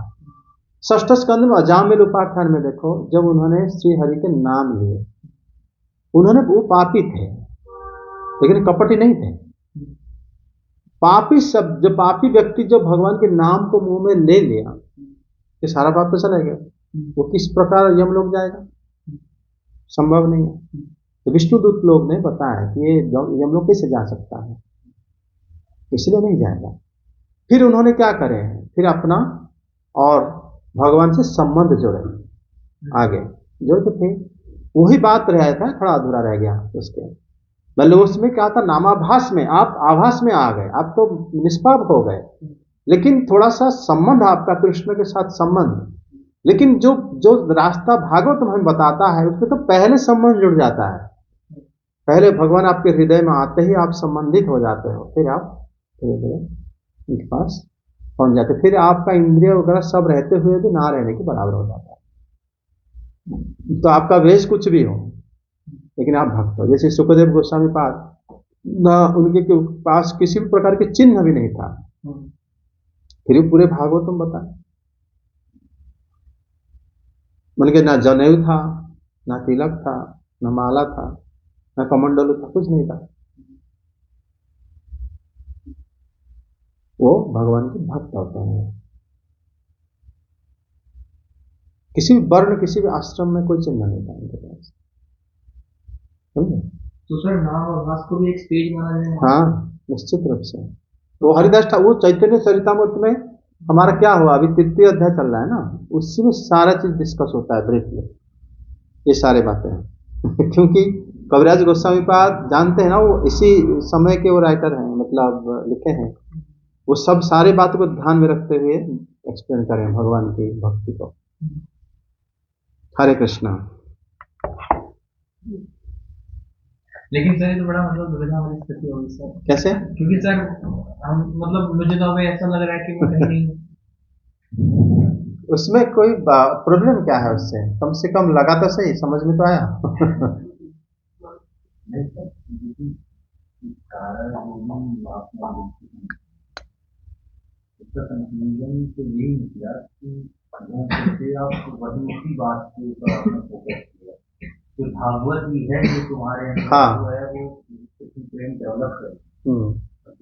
षष्ठ स्कंद में अजामिल उपाख्यान में देखो, जब उन्होंने श्री हरि के नाम लिए, उन्होंने, वो पापी थे लेकिन कपटी नहीं थे। पापी सब, जो पापी व्यक्ति जब भगवान के नाम को मुंह में ले लिया, ये सारा पाप तो चला गया, वो किस प्रकार यमलोक जाएगा? संभव नहीं है। तो विष्णुदूत लोग ने बताया कि ये यमलोक कैसे जा सकता है, इसलिए नहीं जाएगा। फिर उन्होंने क्या करे, फिर अपना और भगवान से संबंध जोड़े, आगे जो तो थे वही बात रह था, थोड़ा अधूरा रह गया उसके, मतलब उसमें क्या था, नामाभास में आप आभास में आ गए, आप तो निष्पाप हो गए, लेकिन थोड़ा सा संबंध आपका कृष्ण के साथ संबंध, लेकिन जो जो रास्ता भागवत हमें बताता है उसमें तो पहले संबंध जुड़ जाता है, पहले भगवान आपके हृदय में आते ही आप संबंधित हो जाते हो, फिर आप धीरे धीरे उनके पास पहुंच जाते, फिर आपका इंद्रिय वगैरह सब रहते हुए भी ना रहने के बराबर हो जाता है। तो आपका वेश कुछ भी हो, लेकिन आप भक्त हो। जैसे सुखदेव गोस्वामी पाद, ना उनके पास किसी भी प्रकार के चिन्ह भी नहीं था, फिर भी पूरे भागवतम बताए, उनके ना जनेऊ था, ना तिलक था, ना माला था, ना कमंडलू था, कुछ नहीं था, वो भगवान के भक्त होते हैं। किसी भी वर्ण, किसी भी आश्रम में कोई चिन्ह नहीं था उनके पास, समझे? तो सर नाम और भास को भी एक स्टेज माना जाए? हाँ, निश्चित रूप से। वो हरिदास ठाकुर, वो चैतन्य चरितामृत में हमारा क्या हुआ, अभी 3य अध्याय चल रहा है ना, उसी में सारा चीज डिस्कस होता है ब्रीफली, ये सारे बातें हैं क्योंकि कविराज गोस्वामी पाद जानते हैं ना, वो इसी समय के वो राइटर हैं, मतलब लिखे हैं, वो सब सारे बातों को ध्यान में रखते हुए एक्सप्लेन करें भगवान की भक्ति को। हरे कृष्णा। लेकिन सर ये तो बड़ा मतलब दुविधा वाली स्थिति होगी सर। कैसे? क्योंकि सर हम, मतलब मुझे तो अभी ऐसा लग रहा है कि मैं कहीं नहीं, उसमें कोई प्रॉब्लम क्या है उससे, कम से कम लगा तो सही, समझ में तो आया कंक्लूजन तो यही निकला कि आप वही बात के ऊपर आपने फोकस किया कि भागवत ही है जो तुम्हारे अंदर जो है वो प्रेम डेवलप करेगी,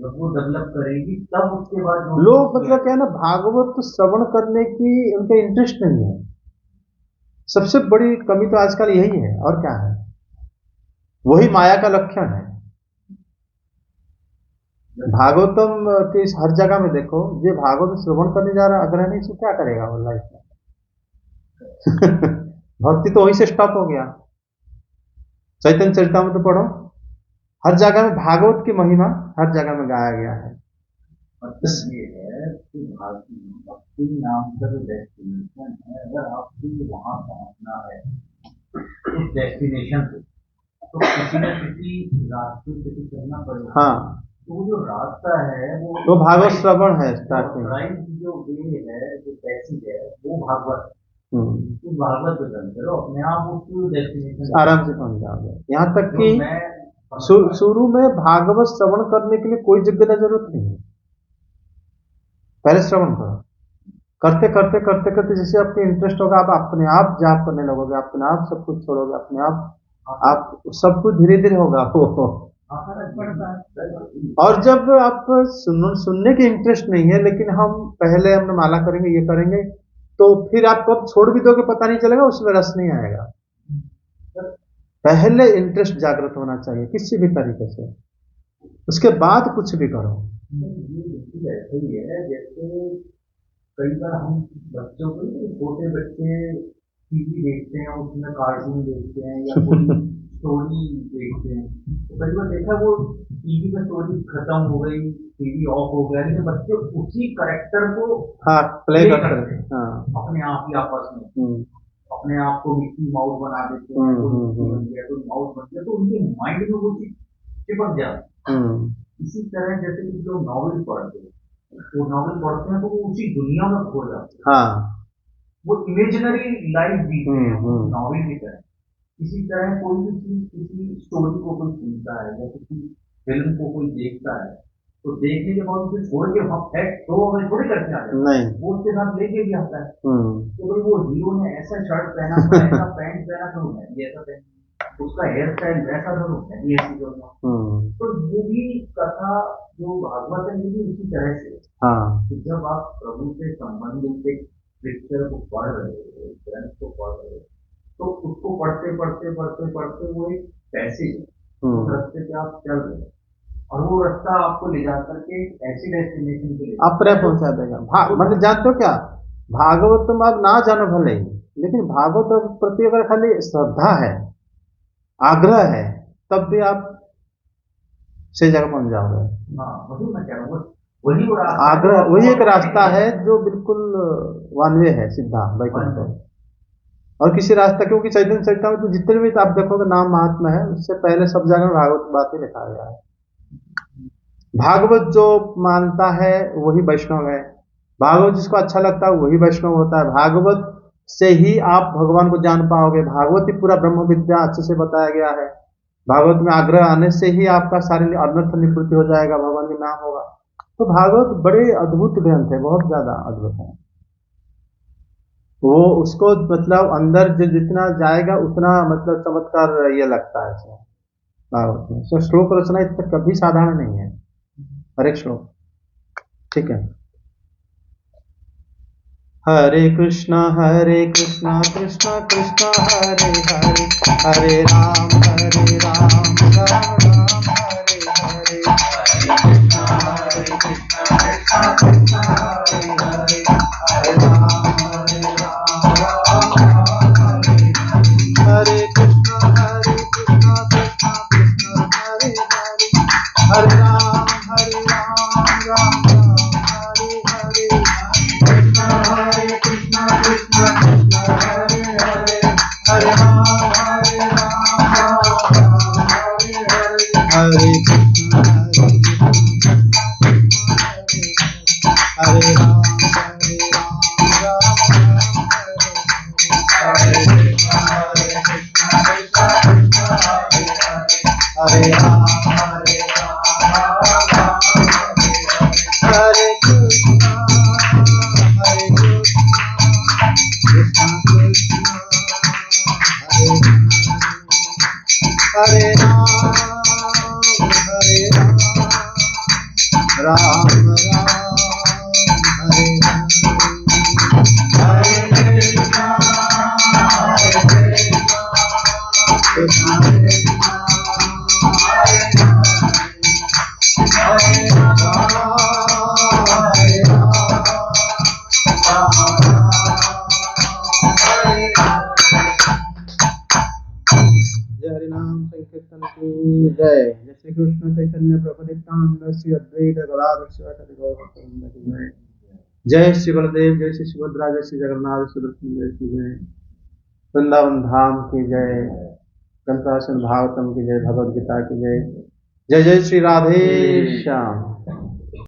जब वो डेवलप करेगी तब उसके बाद लोग, मतलब क्या है ना, भागवत तो श्रवण करने की उनका इंटरेस्ट नहीं है। सबसे बड़ी कमी तो आजकल यही है, और क्या है, वही माया का लक्षण है। भागवतम के हर जगह में देखो, जो भागवत श्रवण करने जा रहा है अग्रहणी से क्या करेगा वो लाइफ में भक्ति तो वहीं से स्टॉप हो गया। चैतन्य चरितामृत तो पढ़ो, हर जगह में भागवत की महिमा हर जगह में गाया गया है। मतलब ये है कि भक्ति नाम का जो डेस्टिनेशन है, अगर आपको वहां पहुंचना है उस डेस्टिनेशन पे, तो किसी न किसी रास्ते से करना पड़ेगा। हाँ, तो जो रास्ता है वो भागवत श्रवण है। स्टार्टिंग जो वे है, जो पैसेज है, वो भागवत तो भागवत पे चल चलो, अपने आप उसको डेस्टिनेशन आराम से पहुंच जाओगे। यहाँ तक कि मैं शुरू में भागवत श्रवण करने के लिए कोई योग्यता जरूरत नहीं है, पहले श्रवण करो, करते करते करते करते जैसे आपको इंटरेस्ट होगा, आप अपने आप जाप करने लगोगे, अपने आप सब कुछ छोड़ोगे, अपने आप सब कुछ धीरे धीरे होगा वो। और जब आप सुनने की इंटरेस्ट नहीं है, लेकिन हम पहले हमने माला करेंगे, ये करेंगे, तो फिर आप कब छोड़ भी दोगे पता नहीं चलेगा, उसमें रस नहीं आएगा। पहले इंटरेस्ट जागृत होना चाहिए किसी भी तरीके से, उसके बाद कुछ भी करो। ये ऐसे ही है जैसे कई बार हम बच्चों को, छोटे बच्चे टीवी देखते हैं, उसमें कार्टून देखते हैं या कोई स्टोरी देखते हैं, तो कई बार देखा वो टीवी में स्टोरी खत्म हो गई, टीवी ऑफ हो गया, लेकिन बच्चे उसी करेक्टर को हाँ प्ले करते हैं, हाँ अपने आप ही आपस में अपने आप को मिक्की माउस बना देते हैं, बन गया तो माउस बन गया, तो उनके माइंड में वो चीज चिपक जाती है। इसी तरह जैसे कि जो नॉवेल पढ़ते हैं, वो नॉवेल पढ़ते हैं तो वो उसी दुनिया में खो जाते हैं, हाँ वो इमेजिनरी लाइफ जीते हैं नॉवेल की तरह। इसी तरह कोई भी चीज, किसी स्टोरी को कोई सुनता है या किसी फिल्म को कोई देखता है, तो देखने के बाद उसे छोड़ के हम फैक्ट तो हमें थोड़ी करके आ जाते हैं, वो उसके साथ लेके भी आता है। तो भाई वो हीरो ने ऐसा शर्ट पहना था, ऐसा पैंट पहना था, मैं भी ऐसा पहन, उसका हेयर स्टाइल वैसा था, मैं भी ऐसी करूँगा। तो ये भी कथा जो भागवत है, ये भी उसी तरह से, कि जब आप प्रभु से संबंधित एक पिक्चर को पढ़ रहे हो, एक ग्रंथ को पढ़ रहे हो, तो उसको पढ़ते पढ़ते पढ़ते पढ़ते वो एक पैसेज है, उस रास्ते पे आप चल रहे हो, और वो रास्ता आपको ले जाकर के ऐसी डेस्टिनेशन पे अपने पहुंचा देगा। मतलब जानते हो क्या, भागवत तुम आप ना जानो भले ही, लेकिन भागवत प्रति अगर खाली श्रद्धा है, आग्रह है, तब भी आप सही जगह पहुंच जाओगे। हाँ वही मैं कह रहा हूँ, वही आग्रह, वही एक रास्ता है जो बिल्कुल वन वे है, सीधा वैकुंठ। और किसी रास्ता, क्योंकि चैतन्य चरितमृत में तो जितने भी आप देखोगे नाम महात्मा है, उससे पहले सब जगह भागवत बात ही लिखा गया है। भागवत जो मानता है वही वैष्णव है, भागवत जिसको अच्छा लगता है वही वैष्णव होता है। भागवत से ही आप भगवान को जान पाओगे, भागवत ही पूरा ब्रह्म विद्या अच्छे से बताया गया है। भागवत में आग्रह आने से ही आपका सारे अनर्थ निवृत्ति हो जाएगा, भगवान के नाम होगा। तो भागवत बड़े अद्भुत ग्रंथ है, बहुत ज्यादा अद्भुत है वो। उसको मतलब अंदर जो जितना जाएगा उतना मतलब चमत्कार ये लगता है भागवत में। तो श्लोक रचना इतना कभी साधारण नहीं है, हर एक श्लोक। ठीक है, हरे कृष्णा कृष्णा कृष्णा हरे हरे, हरे राम राम राम हरे हरे, हरे कृष्णा कृष्णा हरे हरे, हरे राम राम हरे हरे, हरे कृष्णा कृष्णा कृष्णा हरे हरे, हरे राम राम हरे हरे, हरे कृष्णा कृष्णा हरे हरे, हरे राम हरे कृष्णा हरे राम हरे राम हरे कृष्णा कृष्णा कृष्णा हरे राम राम हरे हरे, कृष्णा कृष्णा जय। जय श्री कृष्ण चैतन्य प्रभु नित्यानंद श्री अद्वैत गदाधर शिवाचार्य गौरभक्त की जय। जय श्री बलदेव, जय श्री सुभद्रा, जय श्री जगन्नाथ सुदर्शन की जय। वृंदावन धाम की जय, गंतासन भागवतम की जय, भगवद गीता की जय। जय जय श्री राधे श्याम।